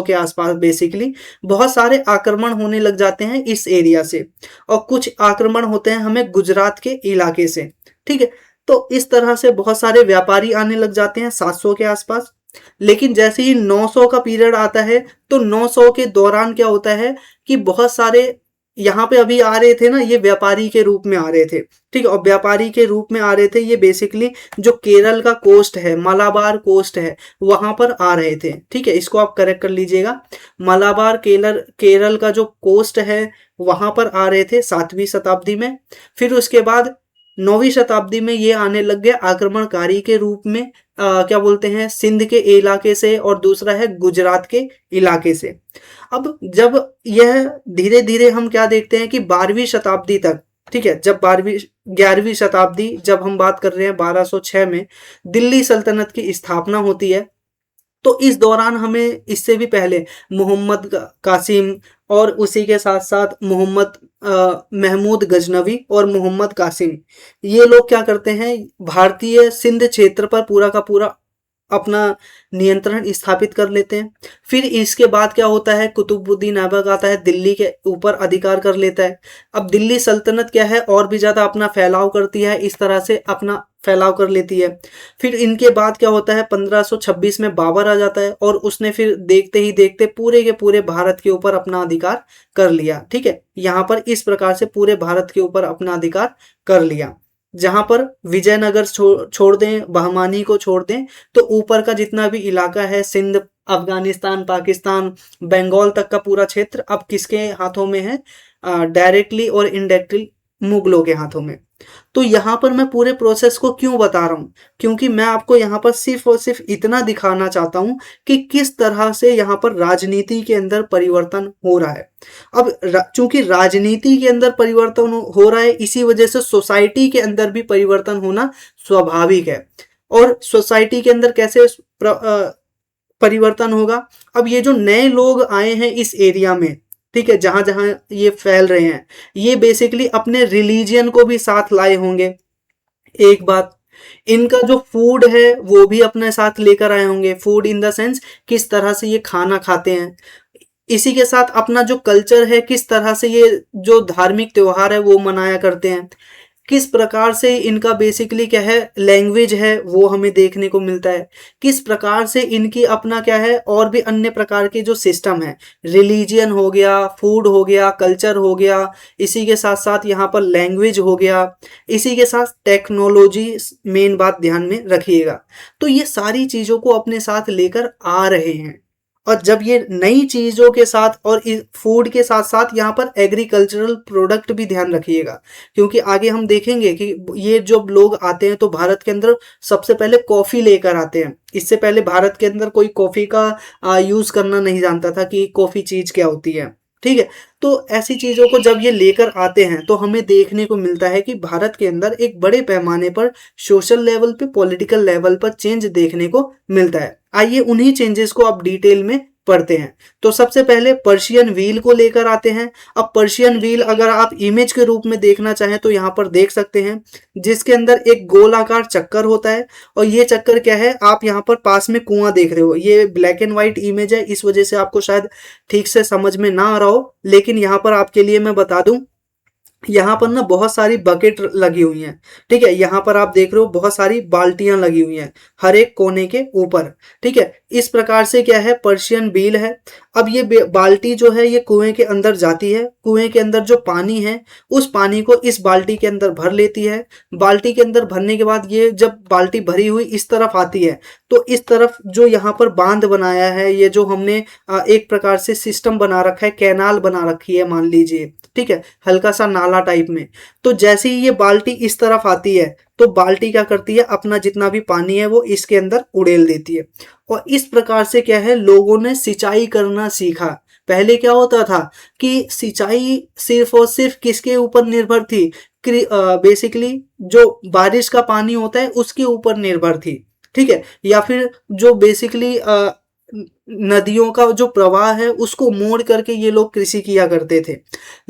के आसपास बेसिकली बहुत सारे आक्रमण होने लग जाते हैं इस एरिया से, और कुछ आक्रमण होते हैं हमें गुजरात के इलाके से। ठीक है, तो इस तरह से बहुत सारे व्यापारी आने लग जाते हैं 700 के आसपास। लेकिन जैसे ही 900 का पीरियड आता है तो 900 के दौरान क्या होता है कि बहुत सारे यहाँ पे अभी आ रहे थे ना, ये व्यापारी के रूप में आ रहे थे। ठीक है, और व्यापारी के रूप में आ रहे थे ये बेसिकली जो केरल का कोस्ट है, मलाबार कोस्ट है, वहां पर आ रहे थे। ठीक है, इसको आप करेक्ट कर लीजिएगा। मलाबार केरल का जो कोस्ट है वहां पर आ रहे थे 7वीं शताब्दी में। फिर उसके बाद 9वीं शताब्दी में ये आने लग गए आक्रमणकारी के रूप में, क्या बोलते हैं, सिंध के इलाके से, और दूसरा है गुजरात के इलाके से। अब जब यह धीरे धीरे हम क्या देखते हैं कि 12वीं शताब्दी तक, ठीक है, जब 11वीं शताब्दी, जब हम बात कर रहे हैं 1206 में दिल्ली सल्तनत की स्थापना होती है, तो इस दौरान हमें इससे भी पहले मोहम्मद कासिम और उसी के साथ साथ मोहम्मद महमूद गजनवी और मोहम्मद कासिम, ये लोग क्या करते हैं, भारतीय सिंध क्षेत्र पर पूरा का पूरा अपना नियंत्रण स्थापित कर लेते हैं। फिर इसके बाद क्या होता है, कुतुबुद्दीन ऐबक आता है, दिल्ली के ऊपर अधिकार कर लेता है। अब दिल्ली सल्तनत क्या है, और भी ज्यादा अपना फैलाव करती है, इस तरह से अपना फैलाव कर लेती है। फिर इनके बाद क्या होता है, 1526 में बाबर आ जाता है और उसने फिर देखते ही देखते पूरे के पूरे भारत के ऊपर अपना अधिकार कर लिया। ठीक है, यहाँ पर इस प्रकार से पूरे भारत के ऊपर अपना अधिकार कर लिया। जहां पर विजयनगर छोड़ दें, बहमानी को छोड़ दें, तो ऊपर का जितना भी इलाका है, सिंध, अफगानिस्तान, पाकिस्तान, बंगाल तक का पूरा क्षेत्र अब किसके हाथों में है, डायरेक्टली और इनडायरेक्टली मुगलों के हाथों में। तो यहाँ पर मैं पूरे प्रोसेस को क्यों बता रहा हूँ, क्योंकि मैं आपको यहाँ पर सिर्फ और सिर्फ इतना दिखाना चाहता हूँ कि किस तरह से यहाँ पर राजनीति के अंदर परिवर्तन हो रहा है। अब चूंकि राजनीति के अंदर परिवर्तन हो रहा है, इसी वजह से सोसाइटी के अंदर भी परिवर्तन होना स्वाभाविक है। और सोसाइटी के अंदर कैसे परिवर्तन होगा? अब ये जो नए लोग आए हैं इस एरिया में, ठीक है, जहां जहां ये फैल रहे हैं, ये बेसिकली अपने रिलीजियन को भी साथ लाए होंगे। एक बात, इनका जो फूड है वो भी अपने साथ लेकर आए होंगे। फूड इन द सेंस किस तरह से ये खाना खाते हैं। इसी के साथ अपना जो कल्चर है, किस तरह से ये जो धार्मिक त्योहार है वो मनाया करते हैं, किस प्रकार से इनका बेसिकली क्या है लैंग्वेज है वो हमें देखने को मिलता है, किस प्रकार से इनकी अपना क्या है और भी अन्य प्रकार के जो सिस्टम है, रिलीजियन हो गया, फूड हो गया, कल्चर हो गया, इसी के साथ साथ यहाँ पर लैंग्वेज हो गया, इसी के साथ टेक्नोलॉजी, मेन बात ध्यान में रखिएगा। तो ये सारी चीज़ों को अपने साथ लेकर आ रहे हैं। और जब ये नई चीज़ों के साथ और फूड के साथ साथ यहाँ पर एग्रीकल्चरल प्रोडक्ट भी ध्यान रखिएगा, क्योंकि आगे हम देखेंगे कि ये जो लोग आते हैं तो भारत के अंदर सबसे पहले कॉफ़ी लेकर आते हैं। इससे पहले भारत के अंदर कोई कॉफ़ी का यूज़ करना नहीं जानता था कि कॉफ़ी चीज़ क्या होती है, ठीक है। तो ऐसी चीज़ों को जब ये लेकर आते हैं तो हमें देखने को मिलता है कि भारत के अंदर एक बड़े पैमाने पर सोशल लेवल पे, पॉलिटिकल लेवल पर चेंज देखने को मिलता है। आइए उन्हीं चेंजेस को अब डिटेल में पढ़ते हैं। तो सबसे पहले पर्शियन व्हील को लेकर आते हैं। अब पर्शियन व्हील अगर आप इमेज के रूप में देखना चाहें तो यहाँ पर देख सकते हैं, जिसके अंदर एक गोलाकार चक्कर होता है। और ये चक्कर क्या है, आप यहाँ पर पास में कुआं देख रहे हो। ये ब्लैक एंड व्हाइट इमेज है, इस वजह से आपको शायद ठीक से समझ में ना आ रहा हो, लेकिन यहाँ पर आपके लिए मैं बता दूं, यहाँ पर ना बहुत सारी बकेट लगी हुई हैं, ठीक है। यहाँ पर आप देख रहे हो बहुत सारी बाल्टियां लगी हुई हैं हर एक कोने के ऊपर, ठीक है। इस प्रकार से क्या है पर्शियन व्हील है। अब ये बाल्टी जो है ये कुएं के अंदर जाती है। कुएं के अंदर जो पानी है उस पानी को इस बाल्टी के अंदर भर लेती है। बाल्टी के अंदर भरने के बाद ये जब बाल्टी भरी हुई इस तरफ आती है तो इस तरफ जो यहाँ पर बांध बनाया है, ये जो हमने एक प्रकार से सिस्टम बना रखा है, कैनाल बना रखी है मान लीजिए, ठीक है, हल्का सा नाला टाइप में। तो जैसे ही ये बाल्टी इस तरफ आती है तो बाल्टी क्या करती है, अपना जितना भी पानी है वो इसके अंदर उड़ेल देती है। और इस प्रकार से क्या है लोगों ने सिंचाई करना सीखा। पहले क्या होता था कि सिंचाई सिर्फ और सिर्फ किसके ऊपर निर्भर थी, बेसिकली जो बारिश का पानी होता है उसके ऊपर निर्भर थी, ठीक है, या फिर जो बेसिकली नदियों का जो प्रवाह है उसको मोड़ करके ये लोग कृषि किया करते थे।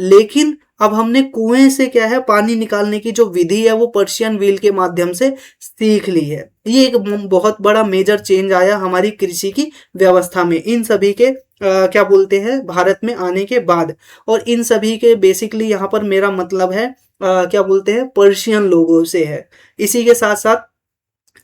लेकिन अब हमने कुएं से क्या है पानी निकालने की जो विधि है वो पर्शियन व्हील के माध्यम से सीख ली है। ये एक बहुत बड़ा मेजर चेंज आया हमारी कृषि की व्यवस्था में इन सभी के क्या बोलते हैं भारत में आने के बाद। और इन सभी के बेसिकली यहाँ पर मेरा मतलब है क्या बोलते हैं पर्शियन लोगों से है, इसी के साथ साथ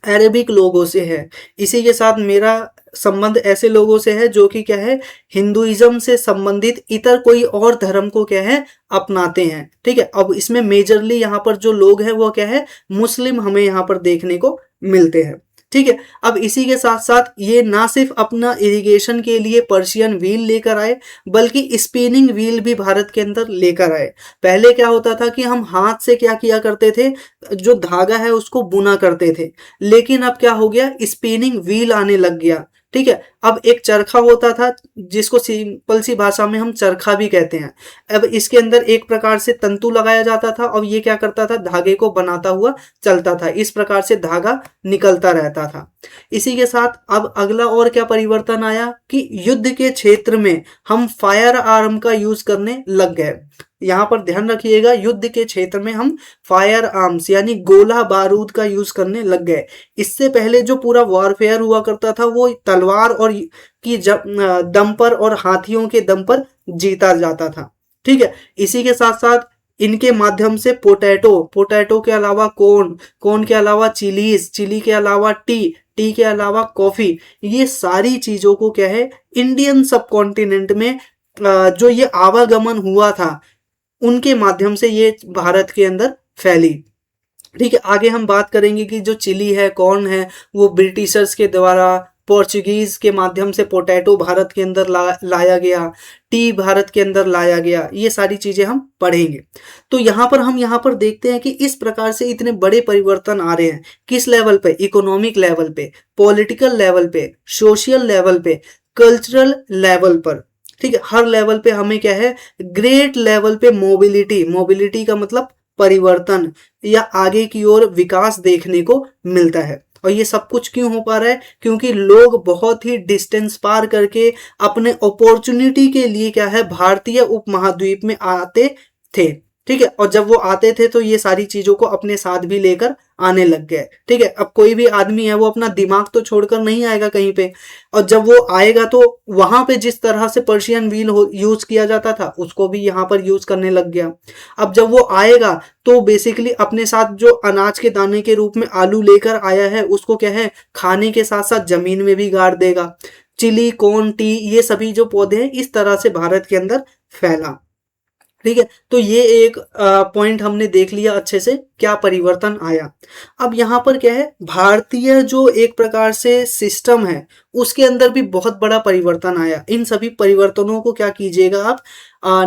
अरेबिक लोगों से है, इसी के साथ मेरा संबंध ऐसे लोगों से है जो कि क्या है हिंदुइज्म से संबंधित इतर कोई और धर्म को क्या है अपनाते हैं, ठीक है। अब इसमें मेजरली यहाँ पर जो लोग हैं वो क्या है मुस्लिम हमें यहाँ पर देखने को मिलते हैं, ठीक है। अब इसी के साथ साथ ये ना सिर्फ अपना इरिगेशन के लिए पर्शियन व्हील लेकर आए बल्कि स्पिनिंग व्हील भी भारत के अंदर लेकर आए। पहले क्या होता था कि हम हाथ से क्या किया करते थे, जो धागा है उसको बुना करते थे, लेकिन अब क्या हो गया स्पिनिंग व्हील आने लग गया, ठीक है। अब एक चरखा होता था जिसको सिंपल सी भाषा में हम चरखा भी कहते हैं। अब इसके अंदर एक प्रकार से तंतु लगाया जाता था और ये क्या करता था धागे को बनाता हुआ चलता था, इस प्रकार से धागा निकलता रहता था। इसी के साथ अब अगला और क्या परिवर्तन आया कि युद्ध के क्षेत्र में हम फायर आर्म का यूज करने लग गए। यहाँ पर ध्यान रखिएगा युद्ध के क्षेत्र में हम फायर आर्म्स यानी गोला बारूद का यूज करने लग गए। इससे पहले जो पूरा वॉरफेयर हुआ करता था वो तलवार और की दम पर और हाथियों के दम पर जीता जाता था, ठीक है। इसी के साथ साथ इनके माध्यम से पोटैटो के अलावा कॉर्न के अलावा चिली के अलावा टी के अलावा कॉफी, ये सारी चीजों को क्या है इंडियन सब कॉन्टिनेंट में जो ये आवागमन हुआ था उनके माध्यम से ये भारत के अंदर फैली, ठीक है। आगे हम बात करेंगे कि जो चिली है कॉर्न है वो ब्रिटिशर्स के द्वारा पोर्चुगीज के माध्यम से पोटैटो भारत के अंदर लाया गया, टी भारत के अंदर लाया गया, ये सारी चीजें हम पढ़ेंगे। तो हम यहाँ पर देखते हैं कि इस प्रकार से इतने बड़े परिवर्तन आ रहे हैं। किस लेवल पे? इकोनॉमिक लेवल पे, पॉलिटिकल लेवल पे, सोशल लेवल पे, कल्चरल लेवल पर, ठीक है। हर लेवल पे हमें क्या है, ग्रेट लेवल पे मोबिलिटी का मतलब परिवर्तन या आगे की ओर विकास देखने को मिलता है। और ये सब कुछ क्यों हो पा रहा है? क्योंकि लोग बहुत ही डिस्टेंस पार करके अपने अपॉर्चुनिटी के लिए क्या है, भारतीय उपमहाद्वीप में आते थे, ठीक है। और जब वो आते थे तो ये सारी चीजों को अपने साथ भी लेकर आने लग गए, ठीक है। अब कोई भी आदमी है वो अपना दिमाग तो छोड़कर नहीं आएगा कहीं पे, और जब वो आएगा तो वहां पे जिस तरह से पर्शियन व्हील यूज किया जाता था उसको भी यहाँ पर यूज करने लग गया। अब जब वो आएगा तो बेसिकली अपने साथ जो अनाज के दाने के रूप में आलू लेकर आया है उसको क्या है, खाने के साथ साथ जमीन में भी गाड़ देगा। चिली, कॉर्न, टी, ये सभी जो पौधे हैं इस तरह से भारत के अंदर फैला, ठीक है। तो ये एक पॉइंट हमने देख लिया अच्छे से, क्या परिवर्तन आया। अब यहाँ पर क्या है, भारतीय जो एक प्रकार से सिस्टम है उसके अंदर भी बहुत बड़ा परिवर्तन आया। इन सभी परिवर्तनों को क्या कीजिएगा आप,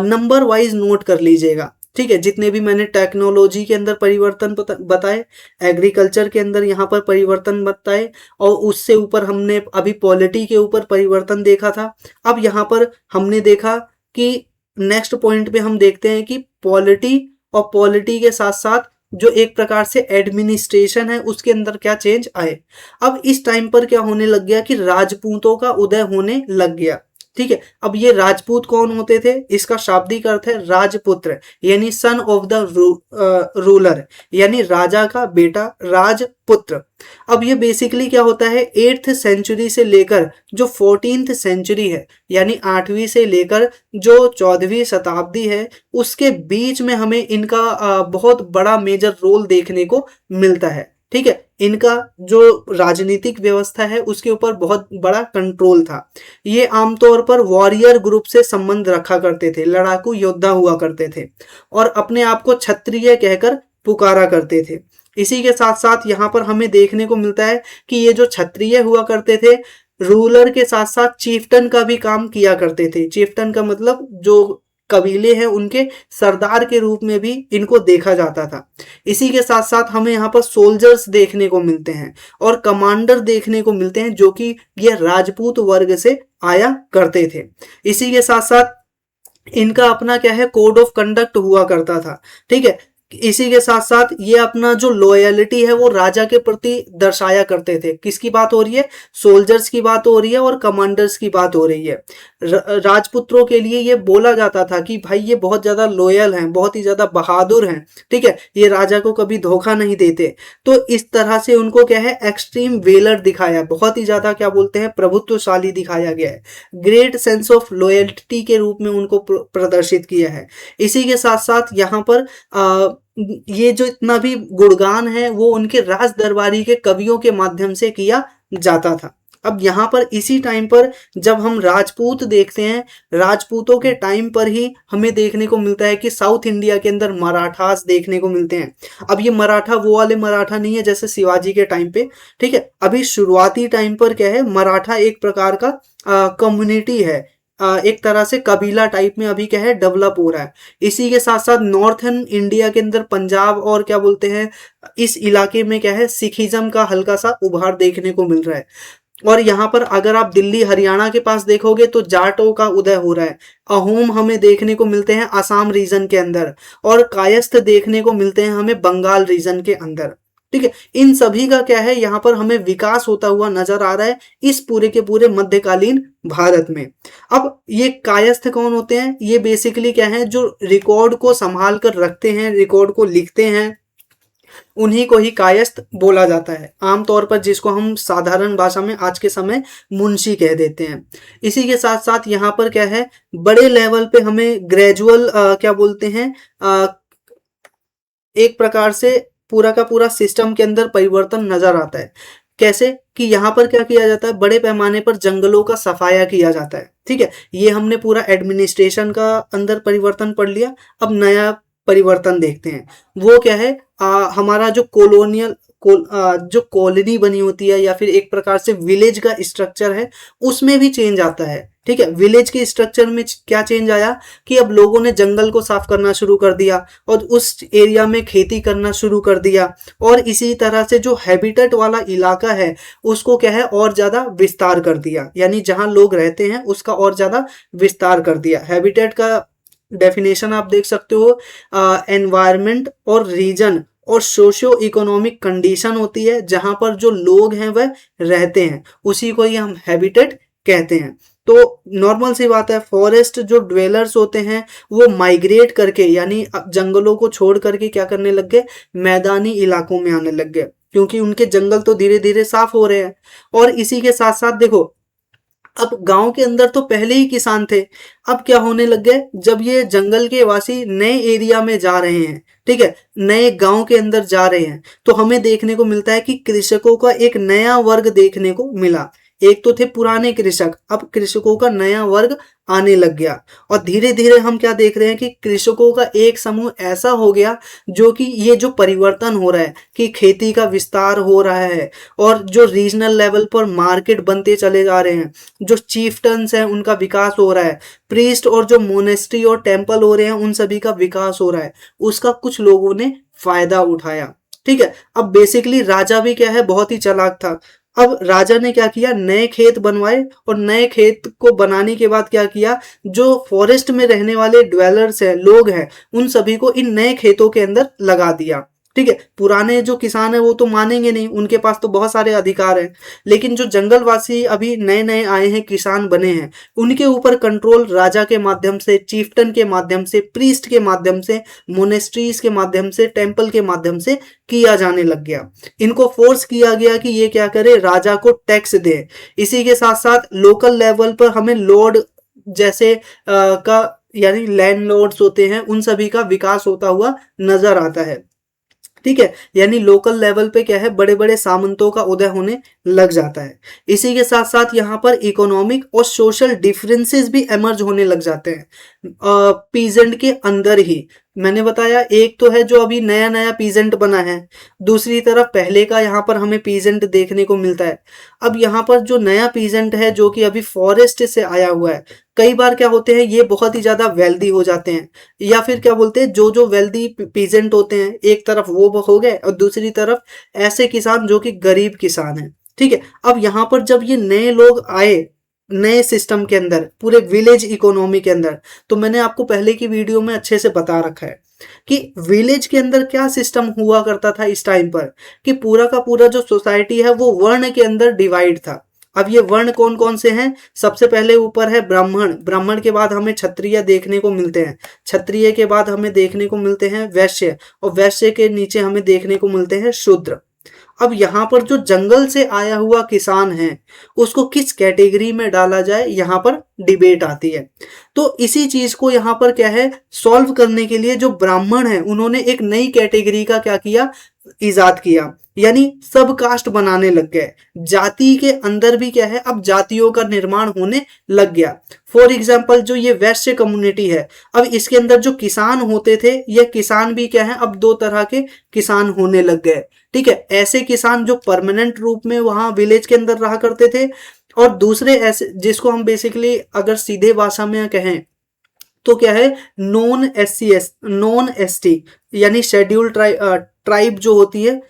नंबर वाइज नोट कर लीजिएगा, ठीक है। जितने भी मैंने टेक्नोलॉजी के अंदर परिवर्तन बताए, एग्रीकल्चर के अंदर यहाँ पर परिवर्तन बताए, और उससे ऊपर हमने अभी पॉलिटी के ऊपर परिवर्तन देखा था। अब यहाँ पर हमने देखा कि नेक्स्ट पॉइंट पे हम देखते हैं कि पॉलिटी, और पॉलिटी के साथ साथ जो एक प्रकार से एडमिनिस्ट्रेशन है उसके अंदर क्या चेंज आए। अब इस टाइम पर क्या होने लग गया कि राजपूतों का उदय होने लग गया, ठीक है। अब ये राजपूत कौन होते थे? इसका शाब्दिक अर्थ है राजपुत्र, यानी सन ऑफ द रूलर, यानी राजा का बेटा, राजपुत्र। अब ये बेसिकली क्या होता है, 8th सेंचुरी से लेकर जो 14th सेंचुरी है, यानी 8वीं से लेकर जो 14वीं शताब्दी है, उसके बीच में हमें इनका बहुत बड़ा मेजर रोल देखने को मिलता है, ठीक है। इनका जो राजनीतिक व्यवस्था है उसके ऊपर बहुत बड़ा कंट्रोल था। ये आमतौर पर वॉरियर ग्रुप से संबंध रखा करते थे, लड़ाकू योद्धा हुआ करते थे, और अपने आप को क्षत्रिय कहकर पुकारा करते थे। इसी के साथ साथ यहाँ पर हमें देखने को मिलता है कि ये जो क्षत्रिय हुआ करते थे, रूलर के साथ साथ चीफ्टन का भी काम किया करते थे। चीफ्टन का मतलब जो कबीले हैं उनके सरदार के रूप में भी इनको देखा जाता था। इसी के साथ साथ हमें यहाँ पर सोल्जर्स देखने को मिलते हैं और कमांडर देखने को मिलते हैं, जो कि ये राजपूत वर्ग से आया करते थे। इसी के साथ साथ इनका अपना क्या है, कोड ऑफ कंडक्ट हुआ करता था, ठीक है। इसी के साथ साथ ये अपना जो लॉयलिटी है वो राजा के प्रति दर्शाया करते थे। किसकी बात हो रही है? सोल्जर्स की बात हो रही है और कमांडर्स की बात हो रही है। राजपुत्रों के लिए ये बोला जाता था कि भाई ये बहुत ज्यादा लॉयल हैं, बहुत ही ज्यादा बहादुर हैं, ठीक है, ये राजा को कभी धोखा नहीं देते। तो इस तरह से उनको क्या है, एक्सट्रीम वेलर दिखाया, बहुत ही ज्यादा क्या बोलते हैं, प्रभुत्वशाली दिखाया गया है। ग्रेट सेंस ऑफ लॉयल्टी के रूप में उनको प्रदर्शित किया है। इसी के साथ साथ यहाँ पर ये जो इतना भी गुणगान है वो उनके राज दरबारी के कवियों के माध्यम से किया जाता था। अब यहाँ पर इसी टाइम पर जब हम राजपूत देखते हैं, राजपूतों के टाइम पर ही हमें देखने को मिलता है कि साउथ इंडिया के अंदर मराठास देखने को मिलते हैं। अब ये मराठा वो वाले मराठा नहीं है जैसे शिवाजी के टाइम पे, ठीक है। अभी शुरुआती टाइम पर क्या है, मराठा एक प्रकार का कम्युनिटी है, एक तरह से कबीला टाइप में अभी क्या है डेवलप हो रहा है। इसी के साथ साथ नॉर्थन इंडिया के अंदर पंजाब और क्या बोलते हैं इस इलाके में क्या है, सिखिज्म का हल्का सा उभार देखने को मिल रहा है। और यहाँ पर अगर आप दिल्ली हरियाणा के पास देखोगे तो जाटों का उदय हो रहा है। अहोम हमें देखने को मिलते हैं असम रीजन के अंदर, और कायस्थ देखने को मिलते हैं हमें बंगाल रीजन के अंदर, ठीक है। इन सभी का क्या है, यहाँ पर हमें विकास होता हुआ नजर आ रहा है इस पूरे के पूरे मध्यकालीन भारत में। अब ये कायस्थ कौन होते हैं? ये बेसिकली क्या है, जो रिकॉर्ड को संभाल कर रखते हैं, रिकॉर्ड को लिखते हैं, उन्हीं को ही कायस्थ बोला जाता है। आमतौर पर जिसको हम साधारण भाषा में आज के समय मुंशी कह देते हैं। इसी के साथ साथ यहाँ पर क्या है, बड़े लेवल पे हमें ग्रेजुअल क्या बोलते हैं, एक प्रकार से पूरा का पूरा सिस्टम के अंदर परिवर्तन नजर आता है। कैसे कि यहाँ पर क्या किया जाता है, बड़े पैमाने पर जंगलों का सफाया किया जाता है, ठीक है। ये हमने पूरा एडमिनिस्ट्रेशन का अंदर परिवर्तन पढ़ लिया। अब नया परिवर्तन देखते हैं, वो क्या है, हमारा जो जो कॉलोनी बनी होती है या फिर एक प्रकार से विलेज का स्ट्रक्चर है उसमें भी चेंज आता है। ठीक है, विलेज के स्ट्रक्चर में क्या चेंज आया कि अब लोगों ने जंगल को साफ करना शुरू कर दिया और उस एरिया में खेती करना शुरू कर दिया, और इसी तरह से जो हैबिटेट वाला इलाका है उसको क्या है और ज्यादा विस्तार कर दिया, यानी जहां लोग रहते हैं उसका और ज्यादा विस्तार कर दिया। हैबिटेट का डेफिनेशन आप देख सकते हो, एनवायरमेंट और रीजन और सोशियो इकोनॉमिक कंडीशन होती है जहां पर जो लोग हैं वह रहते हैं, उसी को ही हम हैबिटेट कहते हैं। तो नॉर्मल सी बात है, फॉरेस्ट जो ड्वेलर्स होते हैं वो माइग्रेट करके यानी जंगलों को छोड़ करके क्या करने लग गए, मैदानी इलाकों में आने लग गए, क्योंकि उनके जंगल तो धीरे धीरे साफ हो रहे हैं। और इसी के साथ साथ देखो, अब गांव के अंदर तो पहले ही किसान थे, अब क्या होने लग गए, जब ये जंगल के वासी नए एरिया में जा रहे हैं, ठीक है, नए गांव के अंदर जा रहे हैं, तो हमें देखने को मिलता है कि कृषकों का एक नया वर्ग देखने को मिला। एक तो थे पुराने कृषक, अब कृषकों का नया वर्ग आने लग गया, और धीरे धीरे हम क्या देख रहे हैं कि कृषकों का एक समूह ऐसा हो गया जो कि ये जो परिवर्तन हो रहा है कि खेती का विस्तार हो रहा है और जो रीजनल लेवल पर मार्केट बनते चले जा रहे हैं, जो चीफ्टन्स हैं उनका विकास हो रहा है, प्रीस्ट और जो मोनेस्ट्री और टेम्पल हो रहे हैं उन सभी का विकास हो रहा है, उसका कुछ लोगों ने फायदा उठाया। ठीक है, अब बेसिकली राजा भी क्या है, बहुत ही चालाक था। अब राजा ने क्या किया, नए खेत बनवाए, और नए खेत को बनाने के बाद क्या किया, जो फॉरेस्ट में रहने वाले ड्वेलर्स हैं, लोग हैं, उन सभी को इन नए खेतों के अंदर लगा दिया। ठीक है, पुराने जो किसान है वो तो मानेंगे नहीं, उनके पास तो बहुत सारे अधिकार हैं, लेकिन जो जंगलवासी अभी नए नए आए हैं, किसान बने हैं, उनके ऊपर कंट्रोल राजा के माध्यम से, चीफ्टन के माध्यम से, प्रीस्ट के माध्यम से, मोनेस्ट्रीज के माध्यम से, टेम्पल के माध्यम से किया जाने लग गया। इनको फोर्स किया गया कि ये क्या करे, राजा को टैक्स दे। इसी के साथ साथ लोकल लेवल पर हमें लॉर्ड जैसे का यानी लैंडलॉर्ड्स होते हैं, उन सभी का विकास होता हुआ नजर आता है। ठीक है, यानी लोकल लेवल पे क्या है, बड़े बड़े सामंतों का उदय होने लग जाता है। इसी के साथ साथ यहाँ पर इकोनॉमिक और सोशल डिफरेंसेस भी एमर्ज होने लग जाते हैं पीजेंट के अंदर ही। मैंने बताया एक तो है जो अभी नया नया पीजेंट बना है, दूसरी तरफ पहले का यहाँ पर हमें पीजेंट देखने को मिलता है। अब यहाँ पर जो नया पीजेंट है जो कि अभी फॉरेस्ट से आया हुआ है, कई बार क्या होते हैं, ये बहुत ही ज्यादा वेल्दी हो जाते हैं, या फिर क्या बोलते हैं, जो जो वेल्दी पीजेंट होते हैं, एक तरफ वो हो गए और दूसरी तरफ ऐसे किसान जो कि गरीब किसान हैं। ठीक है, अब यहाँ पर जब ये नए लोग आए नए सिस्टम के अंदर, पूरे विलेज इकोनॉमी के अंदर, तो मैंने आपको पहले की वीडियो में अच्छे से बता रखा है कि विलेज के अंदर क्या सिस्टम हुआ करता था इस टाइम पर, कि पूरा का पूरा जो सोसाइटी है वो वर्ण के अंदर डिवाइड था। अब ये वर्ण कौन कौन से हैं, सबसे पहले ऊपर है ब्राह्मण, ब्राह्मण के बाद हमें क्षत्रिय देखने को मिलते हैं, क्षत्रिय के बाद हमें देखने को मिलते हैं वैश्य, और वैश्य के नीचे हमें देखने को मिलते हैं शूद्र। अब यहाँ पर जो जंगल से आया हुआ किसान है उसको किस कैटेगरी में डाला जाए, यहाँ पर डिबेट आती है। तो इसी चीज को यहाँ पर क्या है, सॉल्व करने के लिए जो ब्राह्मण है उन्होंने एक नई कैटेगरी का क्या किया, इजाद किया, यानी सब कास्ट बनाने लग गए। जाति के अंदर भी क्या है, अब जातियों का निर्माण होने लग गया। फॉर एग्जाम्पल जो ये वैश्य कम्युनिटी है, अब इसके अंदर जो किसान होते थे, ये किसान भी क्या है, अब दो तरह के किसान होने लग गए। ठीक है, ऐसे किसान जो परमानेंट रूप में वहां विलेज के अंदर रहा करते थे, और दूसरे ऐसे जिसको हम बेसिकली अगर सीधे भाषा में कहें तो क्या है, नॉन SC नॉन ST यानी शेड्यूल ट्राइब जो होती है।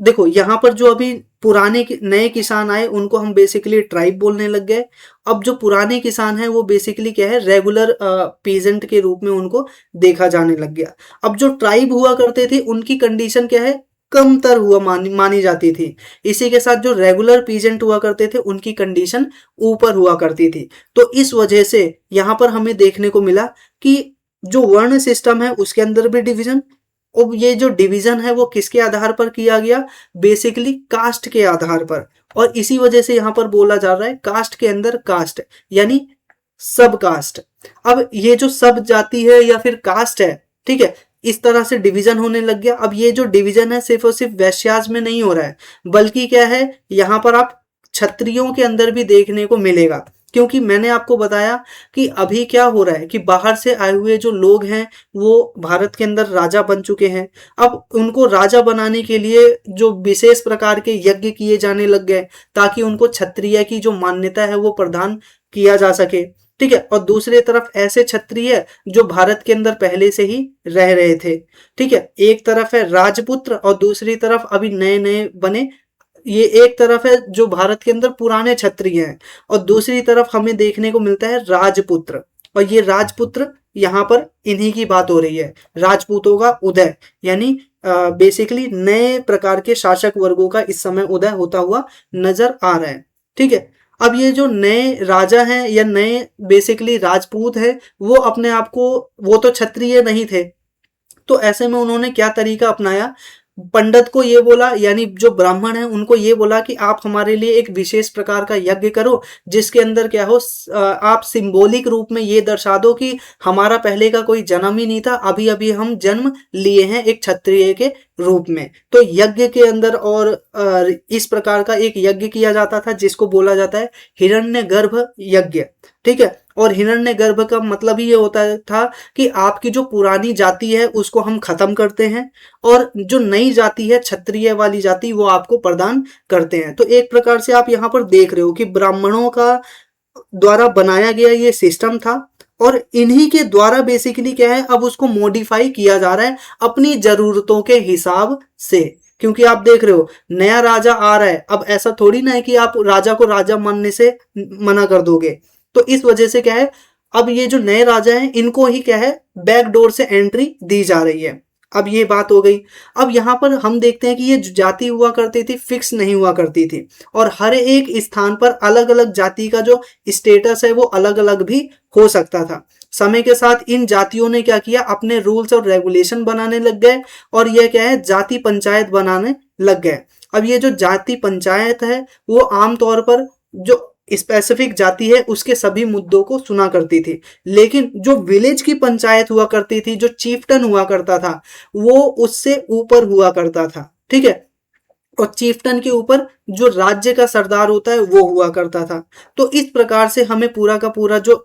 देखो यहाँ पर जो अभी पुराने नए किसान आए उनको हम बेसिकली ट्राइब बोलने लग गए। अब जो पुराने किसान हैं वो बेसिकली क्या है, रेगुलर पीजेंट के रूप में उनको देखा जाने लग गया। अब जो ट्राइब हुआ करते थे उनकी कंडीशन क्या है, कमतर हुआ मानी जाती थी। इसी के साथ जो रेगुलर पीजेंट हुआ करते थे उनकी कंडीशन ऊपर हुआ करती थी। तो इस वजह से यहाँ पर हमें देखने को मिला कि जो वर्ण सिस्टम है उसके अंदर भी डिवीजन, अब ये जो डिवीजन है वो किसके आधार पर किया गया, बेसिकली कास्ट के आधार पर। और इसी वजह से यहाँ पर बोला जा रहा है कास्ट के अंदर कास्ट यानी सब कास्ट। अब ये जो सब जाति है या फिर कास्ट है, ठीक है, इस तरह से डिवीजन होने लग गया। अब ये जो डिवीजन है सिर्फ और सिर्फ वैश्याज में नहीं हो रहा है, बल्कि क्या है, यहाँ पर आप क्षत्रियों के अंदर भी देखने को मिलेगा। क्योंकि मैंने आपको बताया कि अभी क्या हो रहा है कि बाहर से आए हुए जो लोग हैं वो भारत के अंदर राजा बन चुके हैं। अब उनको राजा बनाने के लिए जो विशेष प्रकार के यज्ञ किए जाने लग गए ताकि उनको क्षत्रिय की जो मान्यता है वो प्रदान किया जा सके। ठीक है, और दूसरी तरफ ऐसे क्षत्रिय जो भारत के अंदर पहले से ही रह रहे थे। ठीक है, एक तरफ है राजपुत्र और दूसरी तरफ अभी नए नए बने। ये एक तरफ है जो भारत के अंदर पुराने क्षत्रिय हैं और दूसरी तरफ हमें देखने को मिलता है राजपुत्र। और ये राजपुत्र यहाँ पर इन्हीं की बात हो रही है, राजपूतों का उदय, यानी बेसिकली नए प्रकार के शासक वर्गों का इस समय उदय होता हुआ नजर आ रहा है। ठीक है, अब ये जो नए राजा हैं या नए बेसिकली राजपूत हैं वो अपने आप को, वो तो क्षत्रिय नहीं थे, तो ऐसे में उन्होंने क्या तरीका अपनाया, पंडित को ये बोला, यानी जो ब्राह्मण है उनको ये बोला कि आप हमारे लिए एक विशेष प्रकार का यज्ञ करो जिसके अंदर क्या हो, आप सिंबॉलिक रूप में ये दर्शा दो कि हमारा पहले का कोई जन्म ही नहीं था, अभी अभी हम जन्म लिए हैं एक क्षत्रिय के रूप में। तो यज्ञ के अंदर और इस प्रकार का एक यज्ञ किया जाता था जिसको बोला जाता है हिरण्यगर्भ यज्ञ। ठीक है, और हिरण्यगर्भ का मतलब ही ये होता था कि आपकी जो पुरानी जाति है उसको हम खत्म करते हैं और जो नई जाति है क्षत्रिय वाली जाति वो आपको प्रदान करते हैं। तो एक प्रकार से आप यहाँ पर देख रहे हो कि ब्राह्मणों का द्वारा बनाया गया ये सिस्टम था और इन्हीं के द्वारा बेसिकली क्या है, अब उसको मॉडिफाई किया जा रहा है अपनी जरूरतों के हिसाब से। क्योंकि आप देख रहे हो नया राजा आ रहा है, अब ऐसा थोड़ी ना है कि आप राजा को राजा मानने से मना कर दोगे। तो इस वजह से क्या है, अब ये जो नए राजा हैं इनको ही क्या है बैक डोर से एंट्री दी जा रही है। अब ये बात हो गई। अब यहाँ पर हम देखते हैं कि ये जो जाति हुआ करती थी फिक्स नहीं हुआ करती थी और हर एक स्थान पर अलग अलग जाति का जो स्टेटस है वो अलग अलग भी हो सकता था। समय के साथ इन जातियों ने क्या किया, अपने रूल्स और रेगुलेशन बनाने लग गए और यह क्या है जाति पंचायत बनाने लग गए। अब ये जो जाति पंचायत है वो आमतौर पर जो स्पेसिफिक जाति है उसके सभी मुद्दों को सुना करती थी, लेकिन जो विलेज की पंचायत हुआ करती थी, जो चीफ्टन हुआ करता था वो उससे ऊपर हुआ करता था। ठीक है, और चीफ्टन के ऊपर जो राज्य का सरदार होता है वो हुआ करता था। तो इस प्रकार से हमें पूरा का पूरा जो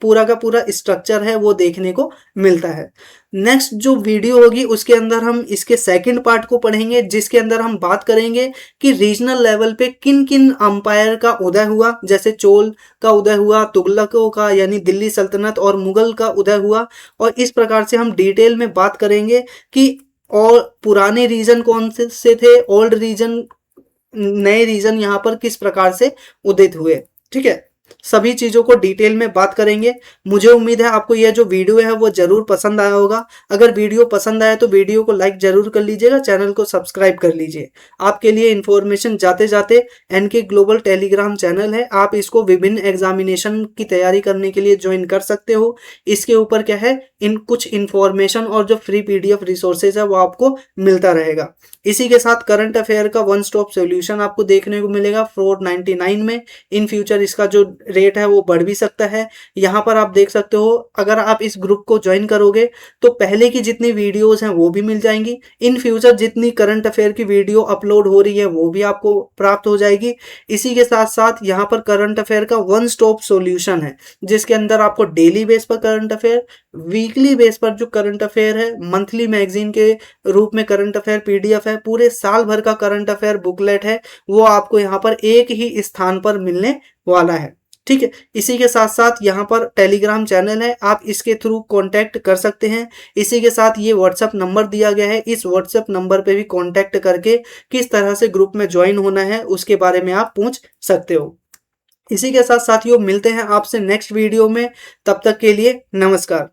पूरा का पूरा स्ट्रक्चर है वो देखने को मिलता है। नेक्स्ट जो वीडियो होगी उसके अंदर हम इसके सेकंड पार्ट को पढ़ेंगे जिसके अंदर हम बात करेंगे कि रीजनल लेवल पे किन किन अंपायर का उदय हुआ, जैसे चोल का उदय हुआ, तुगलकों का यानी दिल्ली सल्तनत और मुगल का उदय हुआ। और इस प्रकार से हम डिटेल में बात करेंगे कि और पुराने रीजन कौन से थे, ओल्ड रीजन, नए रीजन यहाँ पर किस प्रकार से उदित हुए। ठीक है, सभी चीजों को डिटेल में बात करेंगे। मुझे उम्मीद है आपको यह जो वीडियो है वो जरूर पसंद आया होगा। अगर वीडियो पसंद आया तो वीडियो को लाइक जरूर कर लीजिएगा, चैनल को सब्सक्राइब कर लीजिए। आपके लिए इन्फॉर्मेशन जाते जाते एनके ग्लोबल टेलीग्राम चैनल है, आप इसको विभिन्न एग्जामिनेशन की तैयारी करने के लिए ज्वाइन कर सकते हो। इसके ऊपर क्या है, इन कुछ इन्फॉर्मेशन और जो फ्री पीडीएफ रिसोर्सेज है वो आपको मिलता रहेगा। इसी के साथ करंट अफेयर का वन स्टॉप सोल्यूशन आपको देखने को मिलेगा 499 में। इन फ्यूचर इसका जो रेट है वो बढ़ भी सकता है। यहाँ पर आप देख सकते हो अगर आप इस ग्रुप को ज्वाइन करोगे तो पहले की जितनी वीडियोस हैं वो भी मिल जाएंगी। इन फ्यूचर जितनी करंट अफेयर की वीडियो अपलोड हो रही है वो भी आपको प्राप्त हो जाएगी। इसी के साथ साथ यहाँ पर करंट अफेयर का वन स्टॉप सोल्यूशन है जिसके अंदर आपको डेली बेस पर करंट अफेयर, वीकली बेस पर जो करंट अफेयर है, मंथली मैगजीन के रूप में करंट अफेयर पीडीएफ है, पूरे साल भर का करंट अफेयर बुकलेट है, वो आपको यहाँ पर एक ही स्थान पर मिलने वाला है। ठीक है, इसी के साथ साथ यहाँ पर टेलीग्राम चैनल है, आप इसके थ्रू कांटेक्ट कर सकते हैं। इसी के साथ ये व्हाट्सएप नंबर दिया गया है, इस व्हाट्सएप नंबर पे भी कांटेक्ट करके किस तरह से ग्रुप में ज्वाइन होना है उसके बारे में आप पूछ सकते हो। इसी के साथ साथियों मिलते हैं आपसे नेक्स्ट वीडियो में, तब तक के लिए नमस्कार।